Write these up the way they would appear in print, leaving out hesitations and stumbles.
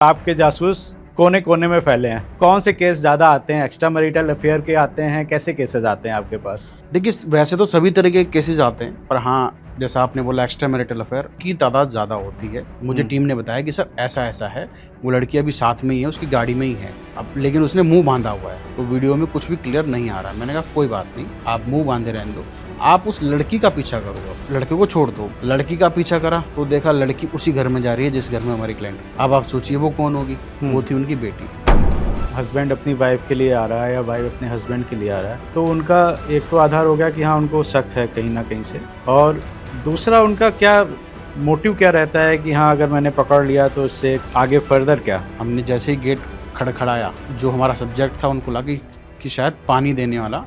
आपके जासूस कोने कोने में फैले हैं। कौन से केस ज़्यादा आते हैं? एक्स्ट्रा मैरिटल अफेयर के आते हैं? कैसे केसेस आते हैं आपके पास? देखिए, वैसे तो सभी तरह के केसेस आते हैं, पर हाँ, जैसा आपने बोला एक्स्ट्रा मैरिटल अफेयर की तादाद ज़्यादा होती है। मुझे टीम ने बताया कि सर ऐसा ऐसा है, वो लड़की अभी साथ में ही है, उसकी गाड़ी में ही है, अब लेकिन उसने मुंह बांधा हुआ है, तो वीडियो में कुछ भी क्लियर नहीं आ रहा। मैंने कहा कोई बात नहीं, आप मुंह बांधे रहने दो, आप उस लड़की का पीछा करो, लड़के को छोड़ दो। लड़की का पीछा करा तो देखा लड़की उसी घर में जा रही है जिस घर में हमारी क्लाइंट। अब आप सोचिए वो कौन होगी? वो थी उनकी बेटी। हस्बैंड अपनी वाइफ के लिए आ रहा है या वाइफ अपने हस्बैंड के लिए आ रहा है, तो उनका एक तो आधार हो गया कि हाँ उनको शक है कहीं ना कहीं से, और दूसरा उनका क्या मोटिव क्या रहता है कि हाँ अगर मैंने पकड़ लिया तो इससे आगे फर्दर क्या? हमने जैसे ही गेट खड़खड़ाया, जो हमारा सब्जेक्ट था उनको लगा कि शायद पानी देने वाला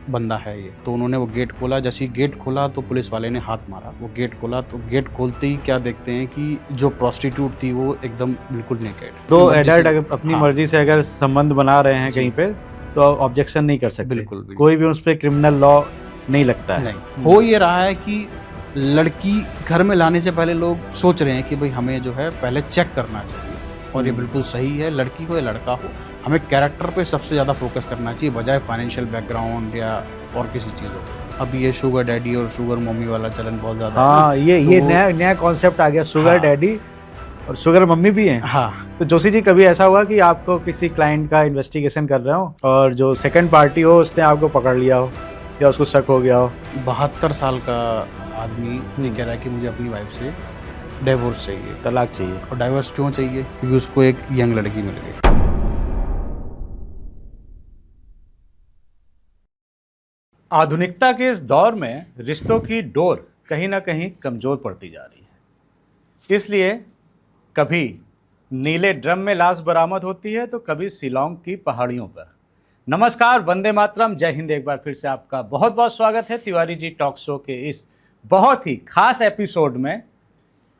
बंदा है ये, तो उन्होंने वो गेट खोला। जैसे ही गेट खोला तो पुलिस वाले ने हाथ मारा। वो गेट खोला तो गेट खोलते ही क्या देखते हैं कि जो प्रोस्टिट्यूट थी वो एकदम बिल्कुल नेकेड। दो एडल्ट अपनी मर्जी से अगर संबंध बना रहे हैं कहीं पे तो ऑब्जेक्शन नहीं कर सकते। बिल्कुल। कोई भी उस पर क्रिमिनल लॉ नहीं लगता है। नहीं, हो ये रहा है कि लड़की घर में लाने से पहले लोग सोच रहे हैं कि भाई हमें जो है पहले चेक करना चाहिए, और ये बिल्कुल सही है। लड़की हो या लड़का हो, हमें कैरेक्टर पे सबसे ज़्यादा फोकस करना चाहिए बजाय फाइनेंशियल बैकग्राउंड या और किसी चीज़ों पे। अब ये शुगर डैडी और शुगर मम्मी वाला चलन बहुत ज़्यादा हाँ, ये नया कॉन्सेप्ट आ गया, शुगर डैडी और शुगर मम्मी भी हैं। हाँ। तो जोशी जी, कभी ऐसा हुआ कि आपको किसी क्लाइंट का इन्वेस्टिगेशन कर रहे हो और जो सेकंड पार्टी हो उसने आपको पकड़ लिया हो या उसको शक हो गया हो? 72 साल का आदमी ये कह रहा है कि मुझे अपनी वाइफ से डिवोर्स चाहिए, तलाक चाहिए। और डाइवोर्स क्यों चाहिए? क्योंकि उसको एक यंग लड़की मिल गई। आधुनिकता के इस दौर में रिश्तों की डोर कहीं ना कहीं कमजोर पड़ती जा रही है, इसलिए कभी नीले ड्रम में लाश बरामद होती है तो कभी शिलोंग की पहाड़ियों पर। नमस्कार, वंदे मातरम, जय हिंद। एक बार फिर से आपका बहुत बहुत स्वागत है तिवारी जी टॉक शो के इस बहुत ही खास एपिसोड में।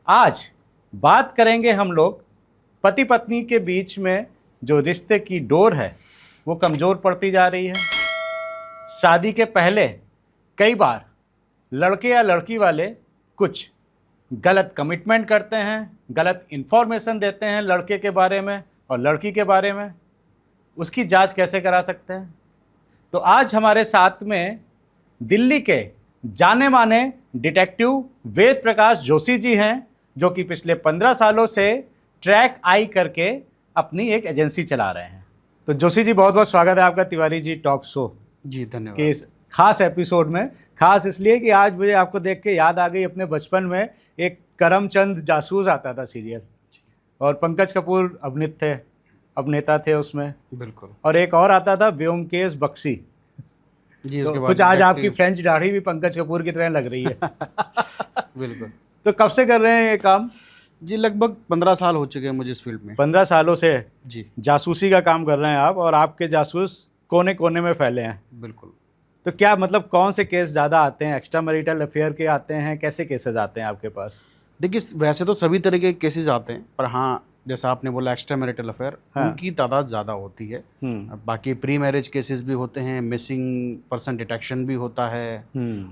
आज बात करेंगे हम लोग पति पत्नी के बीच में जो रिश्ते की डोर है वो कमज़ोर पड़ती जा रही है। शादी के पहले कई बार लड़के या लड़की वाले कुछ गलत कमिटमेंट करते हैं, गलत इन्फॉर्मेशन देते हैं लड़के के बारे में और लड़की के बारे में। उसकी जांच कैसे करा सकते हैं? तो आज हमारे साथ में दिल्ली के जाने माने डिटेक्टिव वेद प्रकाश जोशी जी हैं, जो कि पिछले 15 सालों से ट्रैक आई करके अपनी एक एजेंसी चला रहे हैं। तो जोशी जी, बहुत बहुत स्वागत है आपका तिवारी जी टॉक शो जी धन्यवाद। के इस खास एपिसोड में। खास इसलिए कि आज मुझे आपको देख के याद आ गई अपने बचपन में एक करमचंद जासूस आता था सीरियल, और पंकज कपूर अभिनेता थे उसमें। बिल्कुल। और एक और आता था व्योमकेश बख्शी जी। तो उसके बाद कुछ आज आपकी फ्रेंच दाढ़ी भी पंकज कपूर की तरह लग रही है। बिल्कुल। तो कब से कर रहे हैं ये काम? जी, लगभग 15 साल हो चुके हैं मुझे इस फील्ड में। 15 सालों से जी। जासूसी का काम कर रहे हैं आप, और आपके जासूस कोने कोने में फैले हैं। बिल्कुल। तो क्या मतलब कौन से केस ज़्यादा आते हैं? एक्स्ट्रा मैरिटल अफेयर के आते हैं? कैसे केसेस आते हैं आपके पास? देखिए, वैसे तो सभी तरह के केसेस आते हैं, पर हाँ, जैसा आपने बोला एक्स्ट्रा मैरिटल अफेयर, उनकी तादाद ज़्यादा होती है। बाकी प्री मैरिज केसेस भी होते हैं, मिसिंग पर्सन डिटेक्शन भी होता है,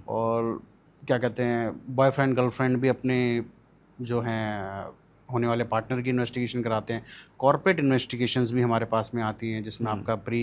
और क्या कहते हैं बॉयफ्रेंड गर्लफ्रेंड भी अपने जो हैं होने वाले पार्टनर की इन्वेस्टिगेशन कराते हैं। कॉर्पोरेट इन्वेस्टिगेशंस भी हमारे पास में आती हैं, जिसमें आपका pre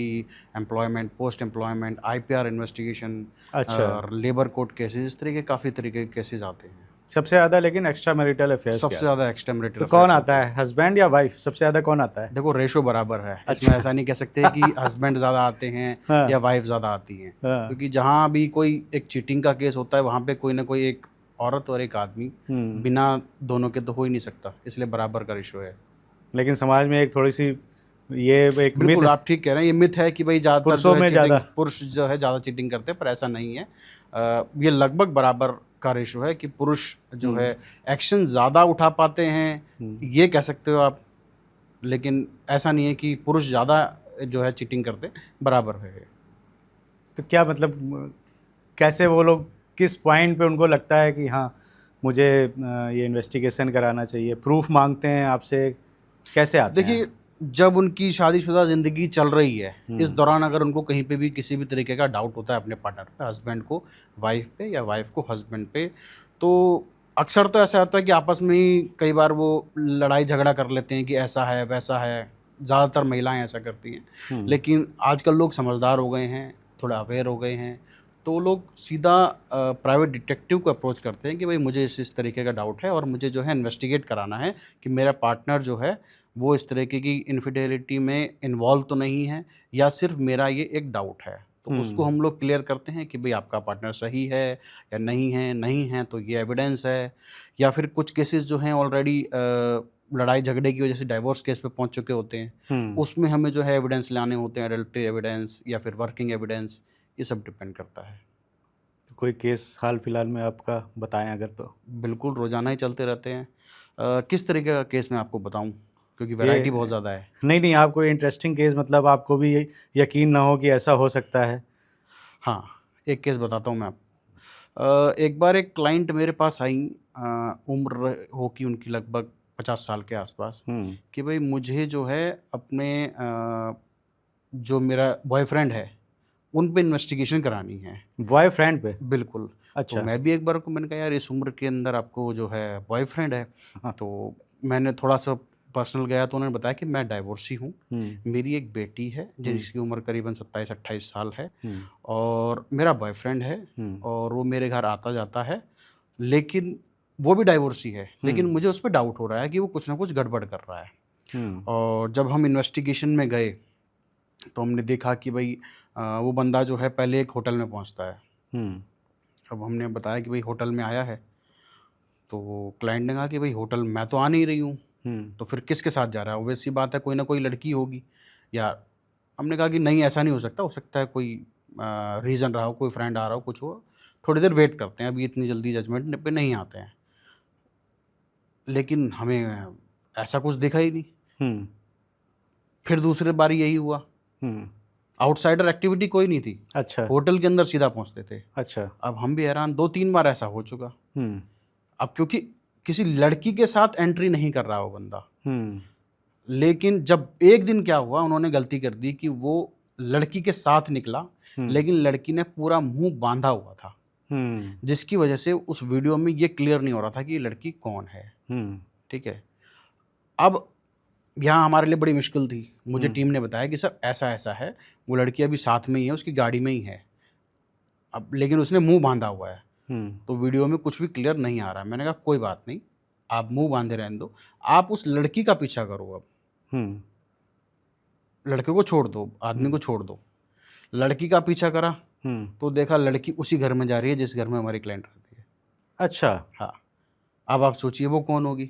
employment, post employment, IPR investigation, और लेबर कोर्ट केसेस, इस तरह के काफ़ी तरीके के केसेस आते हैं। सबसे ज़्यादा लेकिन एक्स्ट्रा मैरिटल अफेयर सबसे ज़्यादा एक्स्ट्रा मैरिटल। तो कौन आता है, हस्बैंड या वाइफ? सबसे ज़्यादा कौन आता है? देखो, रेशो बराबर है। इसमें ऐसा नहीं कह सकते कि हस्बैंड ज़्यादा आते हैं या वाइफ ज़्यादा आती हैं, क्योंकि जहाँ भी कोई एक चीटिंग का केस होता है वहाँ पे कोई ना कोई एक औरत और एक आदमी, बिना दोनों के तो हो ही नहीं सकता, इसलिए बराबर का रेशो है। लेकिन समाज में एक थोड़ी सी ये एक बिल्कुल आप ठीक कह रहे हैं, ये मिथ है कि भाई ज़्यादा पुरुष जो है ज़्यादा चीटिंग करते हैं, पर ऐसा नहीं है। ये लगभग बराबर का रेशो है कि पुरुष जो है एक्शन ज़्यादा उठा पाते हैं, ये कह सकते हो आप, लेकिन ऐसा नहीं है कि पुरुष ज़्यादा जो है चीटिंग करते, बराबर है। तो क्या मतलब कैसे वो लोग किस पॉइंट पे उनको लगता है कि हाँ मुझे ये इन्वेस्टिगेशन कराना चाहिए, प्रूफ मांगते हैं आपसे, कैसे आते हैं? देखिए, जब उनकी शादीशुदा ज़िंदगी चल रही है, इस दौरान अगर उनको कहीं पे भी किसी भी तरीके का डाउट होता है अपने पार्टनर पे, हस्बैंड को वाइफ पे या वाइफ को हस्बैंड पे, तो अक्सर तो ऐसा होता है कि आपस में ही कई बार वो लड़ाई झगड़ा कर लेते हैं कि ऐसा है वैसा है, ज़्यादातर महिलाएं ऐसा करती हैं। लेकिन आजकल लोग समझदार हो गए हैं, थोड़ा अवेयर हो गए हैं, तो लोग सीधा प्राइवेट डिटेक्टिव को अप्रोच करते हैं कि भाई मुझे इस तरीके का डाउट है और मुझे जो है इन्वेस्टिगेट कराना है कि मेरा पार्टनर जो है वो इस तरीके की इनफिडेलिटी में इन्वॉल्व तो नहीं है, या सिर्फ मेरा ये एक डाउट है। तो उसको हम लोग क्लियर करते हैं कि भाई आपका पार्टनर सही है या नहीं है तो ये एविडेंस है। या फिर कुछ केसेस जो हैं ऑलरेडी लड़ाई झगड़े की वजह से डाइवोर्स केस पे पहुंच चुके होते हैं, उसमें हमें जो है एविडेंस लाने होते हैं, एडल्ट्री एविडेंस या फिर वर्किंग एविडेंस, ये सब डिपेंड करता है। कोई केस हाल फिलहाल में आपका बताएं अगर तो। बिल्कुल, रोज़ाना ही चलते रहते हैं। किस तरीके का केस मैं आपको बताऊं, क्योंकि वैरायटी बहुत ज़्यादा है। नहीं, आप कोई इंटरेस्टिंग केस, मतलब आपको भी यकीन ना हो कि ऐसा हो सकता है। हाँ, एक केस बताता हूँ मैं आपको। एक बार एक क्लाइंट मेरे पास आई, उम्र होगी उनकी लगभग 50 साल के आसपास, कि भाई मुझे जो है अपने जो मेरा बॉयफ्रेंड है उन पे इन्वेस्टिगेशन करानी है। बॉयफ्रेंड पे? बिल्कुल। तो अच्छा। मैं भी एक बार को मैंने कहा यार इस उम्र के अंदर आपको जो है बॉयफ्रेंड है। हाँ। तो मैंने थोड़ा सा पर्सनल गया तो उन्होंने बताया कि मैं डाइवोर्सी हूँ, मेरी एक बेटी है जिसकी उम्र करीबन 27-28 साल है, और मेरा बॉयफ्रेंड है और वो मेरे घर आता जाता है, लेकिन वो भी डाइवोर्सी है, लेकिन मुझे उस पर डाउट हो रहा है कि वो कुछ ना कुछ गड़बड़ कर रहा है। और जब हम इन्वेस्टिगेशन में गए तो हमने देखा कि भाई वो बंदा जो है पहले एक होटल में पहुंचता है। अब हमने बताया कि भाई होटल में आया है, तो क्लाइंट ने कहा कि भाई होटल मैं तो आ नहीं रही हूँ, तो फिर किसके साथ जा रहा है? ऑब्वियस सी बात है कोई ना कोई लड़की होगी। या हमने कहा कि नहीं ऐसा नहीं हो सकता है कोई रीज़न रहा हो, कोई फ्रेंड आ रहा हो, कुछ हो, थोड़ी देर वेट करते हैं, अभी इतनी जल्दी जजमेंट पे नहीं आते हैं। लेकिन हमें ऐसा कुछ दिखा ही नहीं। फिर दूसरी बार यही हुआ, आउटसाइडर एक्टिविटी कोई नहीं थी। अच्छा। होटल के अंदर सीधा पहुंचते थे। अच्छा। अब हम भी हैरान, 2-3 बार ऐसा हो चुका। अब क्योंकि किसी लड़की के साथ एंट्री नहीं कर रहा वो बंदा, लेकिन जब एक दिन क्या हुआ, उन्होंने गलती कर दी कि वो लड़की के साथ निकला, लेकिन लड़की ने पूरा मुंह बांधा हुआ था, जिसकी वजह से उस वीडियो में ये क्लियर नहीं हो रहा था कि ये लड़की कौन है। ठीक है। अब यहाँ हमारे लिए बड़ी मुश्किल थी। मुझे टीम ने बताया कि सर ऐसा ऐसा है, वो लड़की अभी साथ में ही है, उसकी गाड़ी में ही है, अब लेकिन उसने मुंह बांधा हुआ है, तो वीडियो में कुछ भी क्लियर नहीं आ रहा है। मैंने कहा कोई बात नहीं, आप मुंह बांधे रहने दो, आप उस लड़की का पीछा करो। अब लड़के को छोड़ दो, आदमी को छोड़ दो। लड़की का पीछा करा तो देखा लड़की उसी घर में जा रही है जिस घर में हमारी क्लाइंट रहती है। अच्छा। हाँ, अब आप सोचिए वो कौन होगी?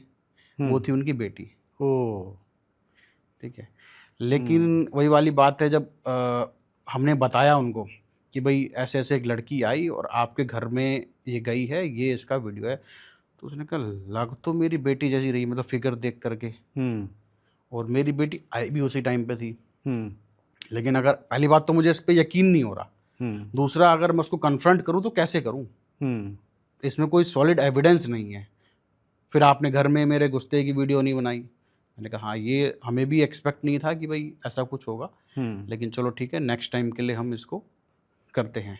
वो थी उनकी बेटी। ओ। ठीक है। लेकिन वही वाली बात है, जब हमने बताया उनको कि भाई ऐसे ऐसे एक लड़की आई और आपके घर में ये गई है, ये इसका वीडियो है, तो उसने कहा लग तो मेरी बेटी जैसी रही, मतलब फिगर देख करके, और मेरी बेटी आई भी उसी टाइम पे थी। लेकिन अगर पहली बात तो मुझे इस पर यकीन नहीं हो रहा, दूसरा अगर मैं उसको कन्फ्रंट करूं तो कैसे करूं? इसमें कोई सॉलिड एविडेंस नहीं है। फिर आपने घर में मेरे गुस्से की वीडियो नहीं बनाई। मैंने कहा हाँ, ये हमें भी एक्सपेक्ट नहीं था कि भाई ऐसा कुछ होगा, लेकिन चलो ठीक है, नेक्स्ट टाइम के लिए हम इसको करते हैं।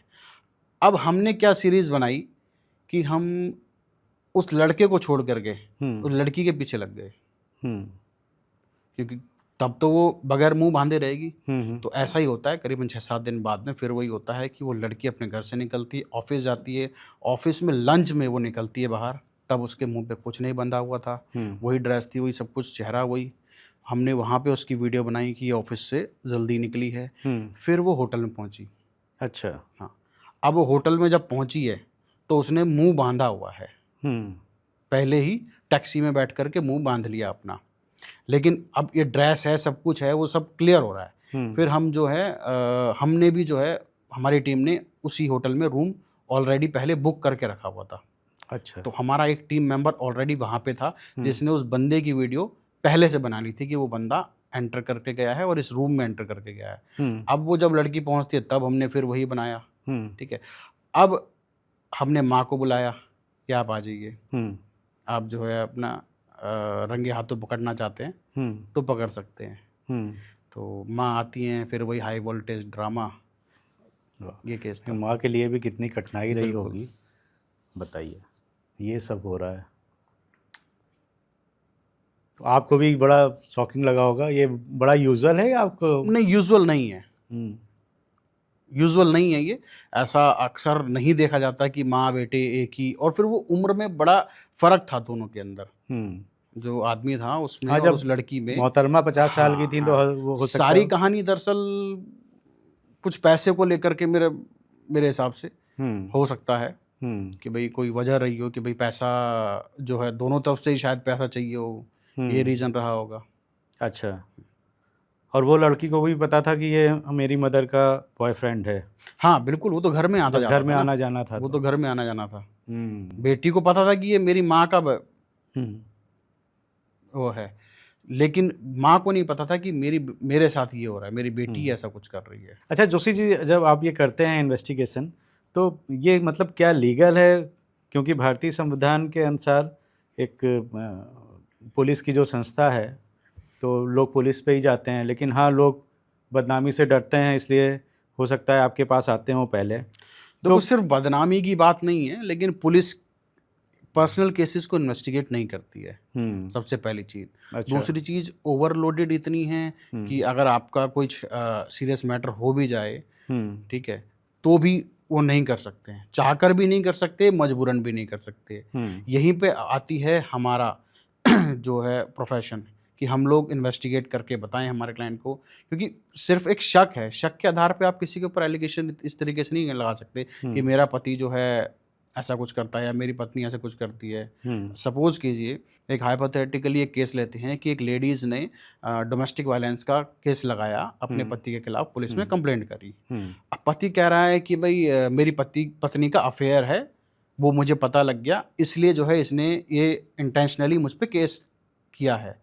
अब हमने क्या सीरीज़ बनाई कि हम उस लड़के को छोड़ करके उस लड़की के पीछे लग गए, क्योंकि तब तो वो बगैर मुंह बांधे रहेगी। तो ऐसा ही होता है, करीबन 6-7 दिन बाद में फिर वही होता है कि वो लड़की अपने घर से निकलती है, ऑफिस जाती है, ऑफिस में लंच में वो निकलती है बाहर, तब उसके मुंह पे कुछ नहीं बंधा हुआ था, वही ड्रेस थी, वही सब कुछ, चेहरा वही। हमने वहाँ पे उसकी वीडियो बनाई कि ये ऑफिस से जल्दी निकली है। फिर वो होटल में पहुँची। अच्छा। हाँ, अब वो होटल में जब पहुँची है तो उसने मुंह बांधा हुआ है, पहले ही टैक्सी में बैठ करके मुंह बांध लिया अपना, लेकिन अब ये ड्रेस है, सब कुछ है, वो सब क्लियर हो रहा है। फिर हम जो है हमने भी जो है, हमारी टीम ने उसी होटल में रूम ऑलरेडी पहले बुक करके रखा हुआ था। अच्छा। तो हमारा एक टीम मेंबर ऑलरेडी वहाँ पे था जिसने उस बंदे की वीडियो पहले से बना ली थी कि वो बंदा एंटर करके गया है और इस रूम में एंटर करके गया है। अब वो जब लड़की पहुँचती है तब हमने फिर वही बनाया। ठीक है। अब हमने माँ को बुलाया कि आप आ जाइए, आप जो है अपना रंगे हाथों पकड़ना चाहते हैं तो पकड़ सकते हैं। तो माँ आती हैं, फिर वही हाई वोल्टेज ड्रामा, ये केस था। माँ के लिए भी कितनी कठिनाई रही बिल्कुल। होगी, बताइए। ये सब हो रहा है। तो आपको भी बड़ा शॉकिंग लगा होगा, ये बड़ा यूजुअल है या आपको? नहीं, यूजुअल नहीं है, हम्म, यूजुअल नहीं है ये। ऐसा अक्सर नहीं देखा जाता कि माँ बेटे एक ही, और फिर वो उम्र में बड़ा फ़र्क था दोनों के अंदर, जो आदमी था उसमें हाँ, और जब उस लड़की में। मोहतरमा 50 साल की हाँ, थी तो हाँ। वो हो सकता सारी है। कहानी दरअसल कुछ पैसे को लेकर के मेरे मेरे हिसाब से हम्म, हो सकता है हम्म, कि भाई कोई वजह रही हो कि भाई पैसा जो है दोनों तरफ से ही शायद पैसा चाहिए हो, ये रीज़न रहा होगा। अच्छा। और वो लड़की को भी पता था कि ये मेरी मदर का बॉयफ्रेंड है, हाँ, बिल्कुल, वो तो घर में आता जब घर जाता में था ना, आना जाना था वो तो। तो घर में आना जाना था। हम्म, बेटी को पता था कि ये मेरी माँ का हम्म, वो है, लेकिन माँ को नहीं पता था कि मेरे साथ ये हो रहा है, मेरी बेटी ऐसा कुछ कर रही है। अच्छा जोशी जी, जब आप ये करते हैं इन्वेस्टिगेशन, तो ये मतलब क्या लीगल है? क्योंकि भारतीय संविधान के अनुसार एक पुलिस की जो संस्था है, तो लोग पुलिस पे ही जाते हैं, लेकिन हाँ, लोग बदनामी से डरते हैं, इसलिए हो सकता है आपके पास आते हों पहले। देखो, सिर्फ बदनामी की बात नहीं है, लेकिन पुलिस पर्सनल केसेस को इन्वेस्टिगेट नहीं करती है, सबसे पहली चीज़। अच्छा। दूसरी चीज़, ओवरलोडेड इतनी है कि अगर आपका कुछ सीरियस मैटर हो भी जाए, ठीक है, तो भी वो नहीं कर सकते हैं, चाहकर भी नहीं कर सकते, मजबूरन भी नहीं कर सकते। यहीं पे आती है हमारा जो है प्रोफेशन, कि हम लोग इन्वेस्टिगेट करके बताएं हमारे क्लाइंट को, क्योंकि सिर्फ एक शक है, शक के आधार पे आप किसी के ऊपर एलिगेशन इस तरीके से नहीं लगा सकते कि मेरा पति जो है ऐसा कुछ करता है या मेरी पत्नी ऐसा कुछ करती है। सपोज कीजिए, एक हाइपोथेटिकली एक केस लेते हैं कि एक लेडीज़ ने डोमेस्टिक वायलेंस का केस लगाया, अपने पति के खिलाफ पुलिस में कंप्लेंट करी। अब पति कह रहा है कि भाई मेरी पत्नी का अफेयर है, वो मुझे पता लग गया, इसलिए जो है इसने ये इंटेंशनली मुझ पे केस किया है,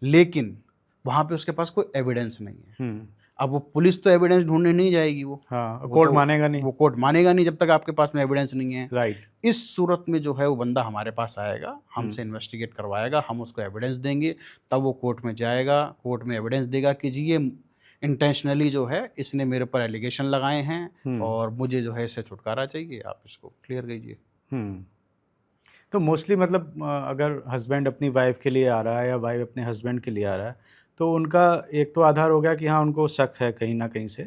लेकिन वहाँ पे उसके पास कोई एविडेंस नहीं है। अब वो पुलिस तो एविडेंस ढूंढने नहीं जाएगी, हाँ, कोर्ट मानेगा नहीं। वो कोर्ट मानेगा नहीं जब तक आपके पास में एविडेंस नहीं है। राइट। इस सूरत में जो है वो बंदा हमारे पास आएगा, हमसे इन्वेस्टिगेट करवाएगा, हम उसको एविडेंस देंगे, तब वो कोर्ट में जाएगा, कोर्ट में एविडेंस देगा कि जी ये इंटेंशनली जो है इसने मेरे ऊपर एलिगेशन लगाए हैं और मुझे जो है इससे छुटकारा चाहिए, आप इसको क्लियर कीजिए। तो मोस्टली मतलब अगर हस्बैंड अपनी वाइफ के लिए आ रहा है या वाइफ अपने हस्बैंड के लिए आ रहा है, तो उनका एक तो आधार हो गया कि हाँ, उनको शक है कहीं ना कहीं से,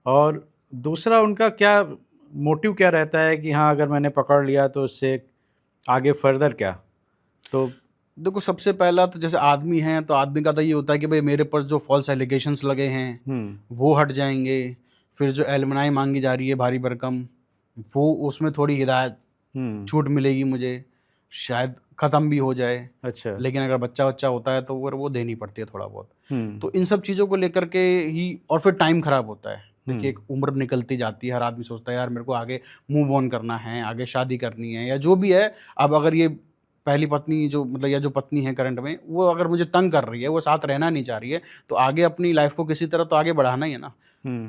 और दूसरा उनका क्या मोटिव क्या रहता है कि हाँ, अगर मैंने पकड़ लिया तो उससे आगे फर्दर क्या? तो देखो, सबसे पहला तो जैसे आदमी हैं तो आदमी का तो ये होता है कि भाई मेरे पर जो फॉल्स एलिगेशंस लगे हैं वो हट जाएंगे, फिर जो एलमनाई मांगी जा रही है भारी भरकम, वो उसमें थोड़ी हिदायत छूट मिलेगी मुझे, शायद ख़त्म भी हो जाए। अच्छा। लेकिन अगर बच्चा होता है तो वो देनी पड़ती है थोड़ा बहुत। तो इन सब चीज़ों को लेकर के ही, और फिर टाइम ख़राब होता है। देखिए, एक उम्र निकलती जाती है, हर आदमी सोचता है यार मेरे को आगे मूव ऑन करना है, आगे शादी करनी है या जो भी है। अब अगर ये पहली पत्नी जो मतलब या जो पत्नी है करंट में, वो अगर मुझे तंग कर रही है, वो साथ रहना नहीं चाह रही है, तो आगे अपनी लाइफ को किसी तरह तो आगे बढ़ाना ही है ना।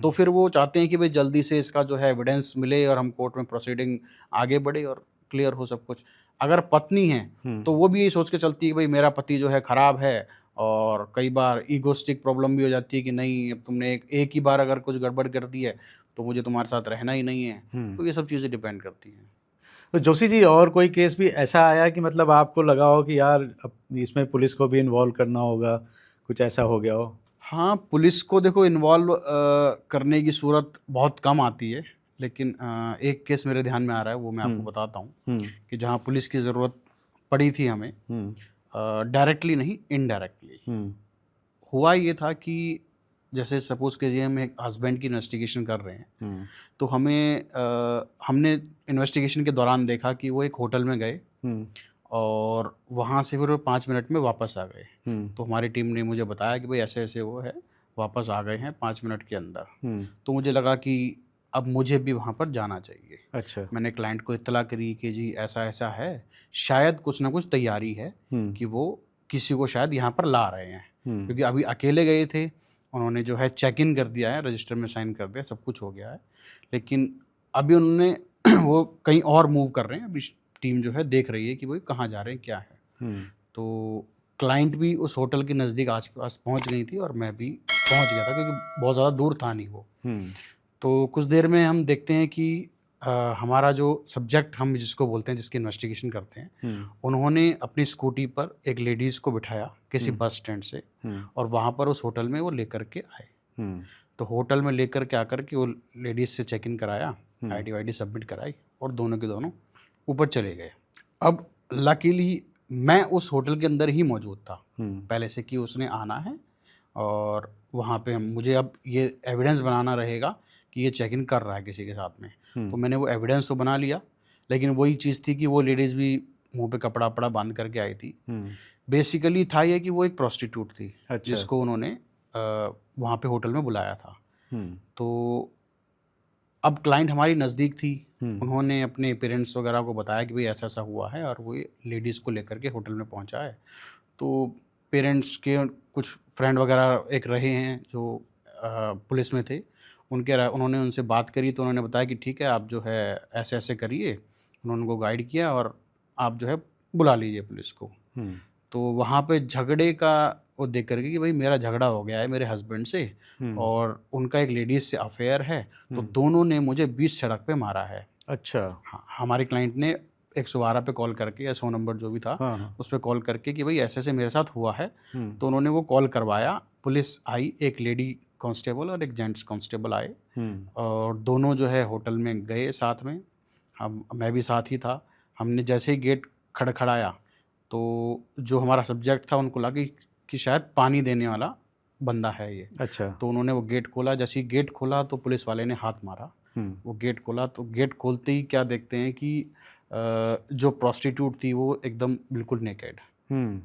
तो फिर वो चाहते हैं कि भाई जल्दी से इसका जो है एविडेंस मिले और हम कोर्ट में प्रोसीडिंग आगे बढ़े और क्लियर हो सब कुछ। अगर पत्नी है तो वो भी यही सोच के चलती है कि भाई मेरा पति जो है ख़राब है, और कई बार ईगोस्टिक प्रॉब्लम भी हो जाती है कि नहीं, अब तुमने एक ही बार अगर कुछ गड़बड़ कर दी है तो मुझे तुम्हारे साथ रहना ही नहीं है। तो ये सब चीज़ें डिपेंड करती हैं। तो जोशी जी, और कोई केस भी ऐसा आया कि मतलब आपको लगा हो कि यार अब इसमें पुलिस को भी इन्वॉल्व करना होगा, कुछ ऐसा हो गया हो? हाँ, पुलिस को देखो इन्वॉल्व करने की सूरत बहुत कम आती है, लेकिन एक केस मेरे ध्यान में आ रहा है, वो मैं आपको बताता हूँ कि जहाँ पुलिस की ज़रूरत पड़ी थी हमें, डायरेक्टली नहीं इनडायरेक्टली। हुआ ये था कि जैसे सपोज़ कीजिए हम एक हस्बैंड की इन्वेस्टिगेशन कर रहे हैं, तो हमने इन्वेस्टिगेशन के दौरान देखा कि वो एक होटल में गए और वहाँ से फिर वो 5 मिनट में वापस आ गए। तो हमारी टीम ने मुझे बताया कि भाई ऐसे ऐसे वो है, वापस आ गए हैं 5 मिनट के अंदर। तो मुझे लगा कि अब मुझे भी वहाँ पर जाना चाहिए। अच्छा। मैंने क्लाइंट को इत्तला करी कि जी ऐसा ऐसा है, शायद कुछ ना कुछ तैयारी है कि वो किसी को शायद यहाँ पर ला रहे हैं, क्योंकि अभी अकेले गए थे। उन्होंने जो है चेक इन कर दिया है, रजिस्टर में साइन कर दिया, सब कुछ हो गया है, लेकिन अभी उन्होंने वो कहीं और मूव कर रहे हैं। अभी टीम जो है देख रही है कि भाई कहाँ जा रहे हैं, क्या है। तो क्लाइंट भी उस होटल के नज़दीक आसपास पहुंच गई थी और मैं भी पहुंच गया था, क्योंकि बहुत ज़्यादा दूर था नहीं वो। तो कुछ देर में हम देखते हैं कि हमारा जो सब्जेक्ट हम जिसको बोलते हैं, जिसकी इन्वेस्टिगेशन करते हैं, उन्होंने अपनी स्कूटी पर एक लेडीज़ को बिठाया किसी बस स्टैंड से, और वहाँ पर उस होटल में वो लेकर के आए। तो होटल में लेकर के आकर के वो लेडीज़ से चेक इन कराया, आईडी वाईडी सबमिट कराई, और दोनों के दोनों ऊपर चले गए। अब लकीली मैं उस होटल के अंदर ही मौजूद था पहले से, कि उसने आना है और वहाँ पे मुझे अब ये एविडेंस बनाना रहेगा कि ये चेक इन कर रहा है किसी के साथ में। तो मैंने वो एविडेंस तो बना लिया, लेकिन वही चीज़ थी कि वो लेडीज़ भी मुंह पे कपड़ा वपड़ा बांध करके आई थी। बेसिकली था ये कि वो एक प्रोस्टिट्यूट थी। अच्छा। जिसको उन्होंने वहाँ पे होटल में बुलाया था। तो अब क्लाइंट हमारी नज़दीक थी, उन्होंने अपने पेरेंट्स वगैरह को बताया कि भाई ऐसा ऐसा हुआ है, और वो लेडीज़ को लेकर के होटल में पहुँचा है। तो पेरेंट्स के कुछ फ्रेंड वगैरह एक रहे हैं जो पुलिस में थे, उन्होंने उनसे बात करी, तो उन्होंने बताया कि ठीक है, आप जो है ऐसे ऐसे करिए। उन्होंने उनको गाइड किया और आप जो है बुला लीजिए पुलिस को। तो वहाँ पे झगड़े का वो देख करके कि भाई मेरा झगड़ा हो गया है मेरे हस्बैंड से, और उनका एक लेडीज़ से अफेयर है, तो दोनों ने मुझे बीच सड़क पे मारा है। अच्छा। हाँ, हमारे क्लाइंट ने 112 पे कॉल करके, या 100 नंबर जो भी था, उस पर कॉल करके कि भाई ऐसे ऐसे मेरे साथ हुआ है। तो उन्होंने वो कॉल करवाया, पुलिस आई, एक लेडी कांस्टेबल और एक जेंट्स कांस्टेबल आए, और दोनों जो है होटल में गए साथ में। मैं भी साथ ही था। हमने जैसे ही गेट खड़खड़ाया, तो जो हमारा सब्जेक्ट था उनको लगा कि शायद पानी देने वाला बंदा है ये। अच्छा। तो उन्होंने वो गेट खोला। जैसे ही गेट खोला तो पुलिस वाले ने हाथ मारा। वो गेट खोला, तो गेट खोलते ही क्या देखते हैं कि जो प्रोस्टिट्यूट थी वो एकदम बिल्कुल नेकेड।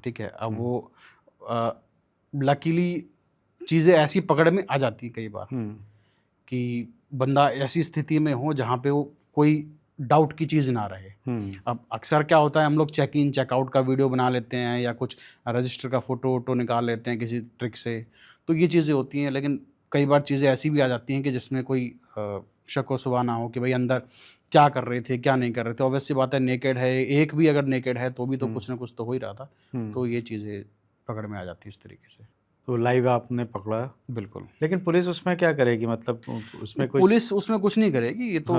ठीक है। अब वो लकीली चीज़ें ऐसी पकड़ में आ जाती कई बार कि बंदा ऐसी स्थिति में हो जहाँ पे वो कोई डाउट की चीज़ ना रहे। अब अक्सर क्या होता है, हम लोग चेक इन चेकआउट का वीडियो बना लेते हैं, या कुछ रजिस्टर का फ़ोटो वोटो निकाल लेते हैं किसी ट्रिक से, तो ये चीज़ें होती हैं। लेकिन कई बार चीज़ें ऐसी भी आ जाती हैं कि जिसमें कोई शक व शुबा ना हो कि भाई अंदर क्या कर रहे थे, क्या नहीं कर रहे थे। ऑब्वियस सी बात है, नेकेड है, एक भी अगर नेकेड है तो भी तो कुछ ना कुछ तो हो ही रहा था। तो ये चीज़ें पकड़ में आ जाती है इस तरीके से। तो लाइव आपने पकड़ा? बिल्कुल। लेकिन पुलिस उसमें क्या करेगी, मतलब उसमें कुछ? पुलिस उसमें कुछ नहीं करेगी, ये तो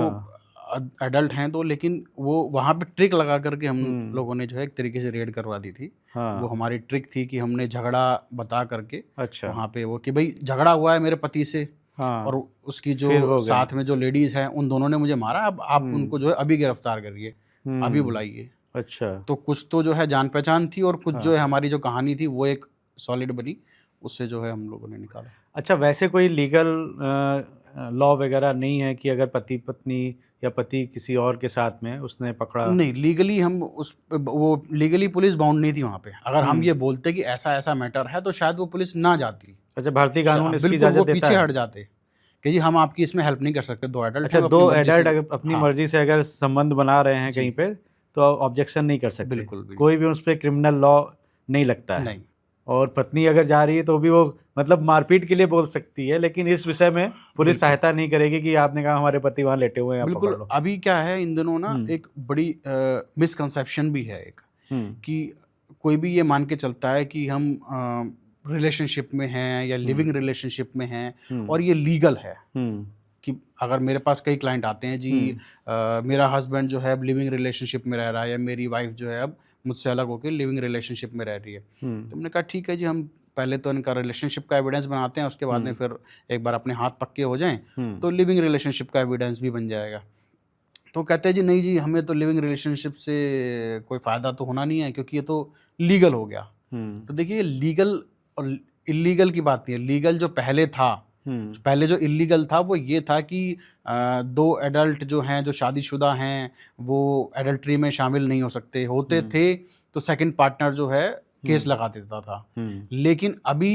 एडल्ट हैं तो। लेकिन वो वहाँ पे ट्रिक लगा करके हम लोगों ने जो है एक तरीके से रेड करवा दी थी। वो हमारी ट्रिक थी कि हमने झगड़ा बता करके, अच्छा। वहाँ पे वो कि भाई झगड़ा हुआ है मेरे पति से, और उसकी जो साथ में जो लेडीज़ हैं उन दोनों ने मुझे मारा। अब आप उनको जो है अभी गिरफ्तार करिए, अभी बुलाइए। अच्छा। तो कुछ तो जो है जान पहचान थी, और कुछ जो है हमारी जो कहानी थी वो एक सॉलिड बनी, उससे जो है हम लोगों ने निकाला। अच्छा, वैसे कोई लीगल लॉ वगैरह नहीं है कि अगर पति पत्नी या पति किसी और के साथ में उसने पकड़ा? नहीं, लीगली हम वो लीगली पुलिस बाउंड नहीं थी वहाँ पे। अगर हम ये बोलते कि ऐसा ऐसा मैटर है, तो शायद वो पुलिस ना जाती। अच्छा, भारतीय कानून इसकी बिल्कुल, इजाजत वो देता पीछे है? हट जाते कि जी हम आपकी इसमें हेल्प नहीं कर सकते, दो एडल्ट अच्छा, हैं, वो दो अपनी मर्जी एडल्ट से। अपनी हाँ, मर्जी से अगर संबंध बना रहे हैं कहीं पे, तो ऑब्जेक्शन नहीं कर सकते? बिल्कुल, बिल्कुल। कोई भी उस पर क्रिमिनल लॉ नहीं लगता है? नहीं। और पत्नी अगर जा रही है तो भी वो मतलब मारपीट के लिए बोल सकती है, लेकिन इस विषय में पुलिस सहायता नहीं करेगी कि आपने कहा हमारे पति वहाँ लेटे हुए हैं, आप पकड़ बिल्कुल। लो। अभी क्या है, इन दिनों ना एक बड़ी मिसकंसेप्शन भी है एक, कि कोई भी ये मान के चलता है कि हम रिलेशनशिप में हैं या लिविंग रिलेशनशिप में हैं और ये लीगल है। कि अगर मेरे पास कई क्लाइंट आते हैं जी, मेरा हस्बैंड जो है अब लिविंग रिलेशनशिप में रह रहा है, या मेरी वाइफ जो है अब मुझसे अलग होकर लिविंग रिलेशनशिप में रह रही है। तो हमने कहा ठीक है जी, हम पहले तो इनका रिलेशनशिप का एविडेंस बनाते हैं, उसके बाद में फिर एक बार अपने हाथ पक्के हो जाएं तो लिविंग रिलेशनशिप का एविडेंस भी बन जाएगा। तो कहते हैं जी नहीं जी, हमें तो लिविंग रिलेशनशिप से कोई फ़ायदा तो होना नहीं है, क्योंकि ये तो लीगल हो गया। तो देखिए, लीगल और इलीगल की बात नहीं है। लीगल जो पहले था, पहले जो इलीगल था वो ये था कि दो एडल्ट जो हैं, जो शादीशुदा हैं, वो एडल्ट्री में शामिल नहीं हो सकते। होते थे तो सेकंड पार्टनर जो है केस लगा देता था। लेकिन अभी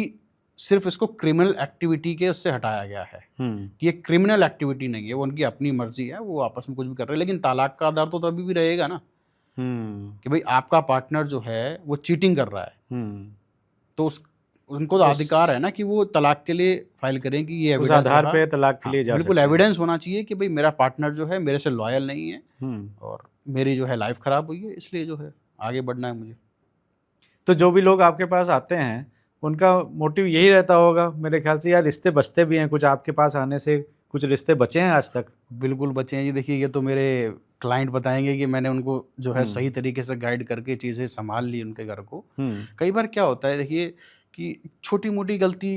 सिर्फ इसको क्रिमिनल एक्टिविटी के उससे हटाया गया है कि ये क्रिमिनल एक्टिविटी नहीं है, वो उनकी अपनी मर्जी है, वो आपस में कुछ भी कर रहे हैं। लेकिन तलाक का आधार तो अभी भी रहेगा ना, कि भाई आपका पार्टनर जो है वो चीटिंग कर रहा है, तो उनको तो अधिकार है ना कि वो तलाक के लिए फाइल करें कि ये उस एविडेंस आधार पे तलाक के लिए जा बिल्कुल सकते हैं। एविडेंस होना चाहिए कि भाई मेरा पार्टनर जो है मेरे से लॉयल नहीं है, और मेरी जो है लाइफ ख़राब हुई है, इसलिए जो है आगे बढ़ना है मुझे। तो जो भी लोग आपके पास आते हैं उनका मोटिव यही रहता होगा मेरे ख्याल से, यार रिश्ते बचते भी हैं कुछ आपके पास आने से, कुछ रिश्ते बचे हैं आज तक? बिल्कुल बचे हैं जी। देखिए, ये तो मेरे क्लाइंट बताएंगे कि मैंने उनको जो है सही तरीके से गाइड करके चीज़ें संभाल ली उनके घर को। कई बार क्या होता है, देखिए कि छोटी मोटी गलती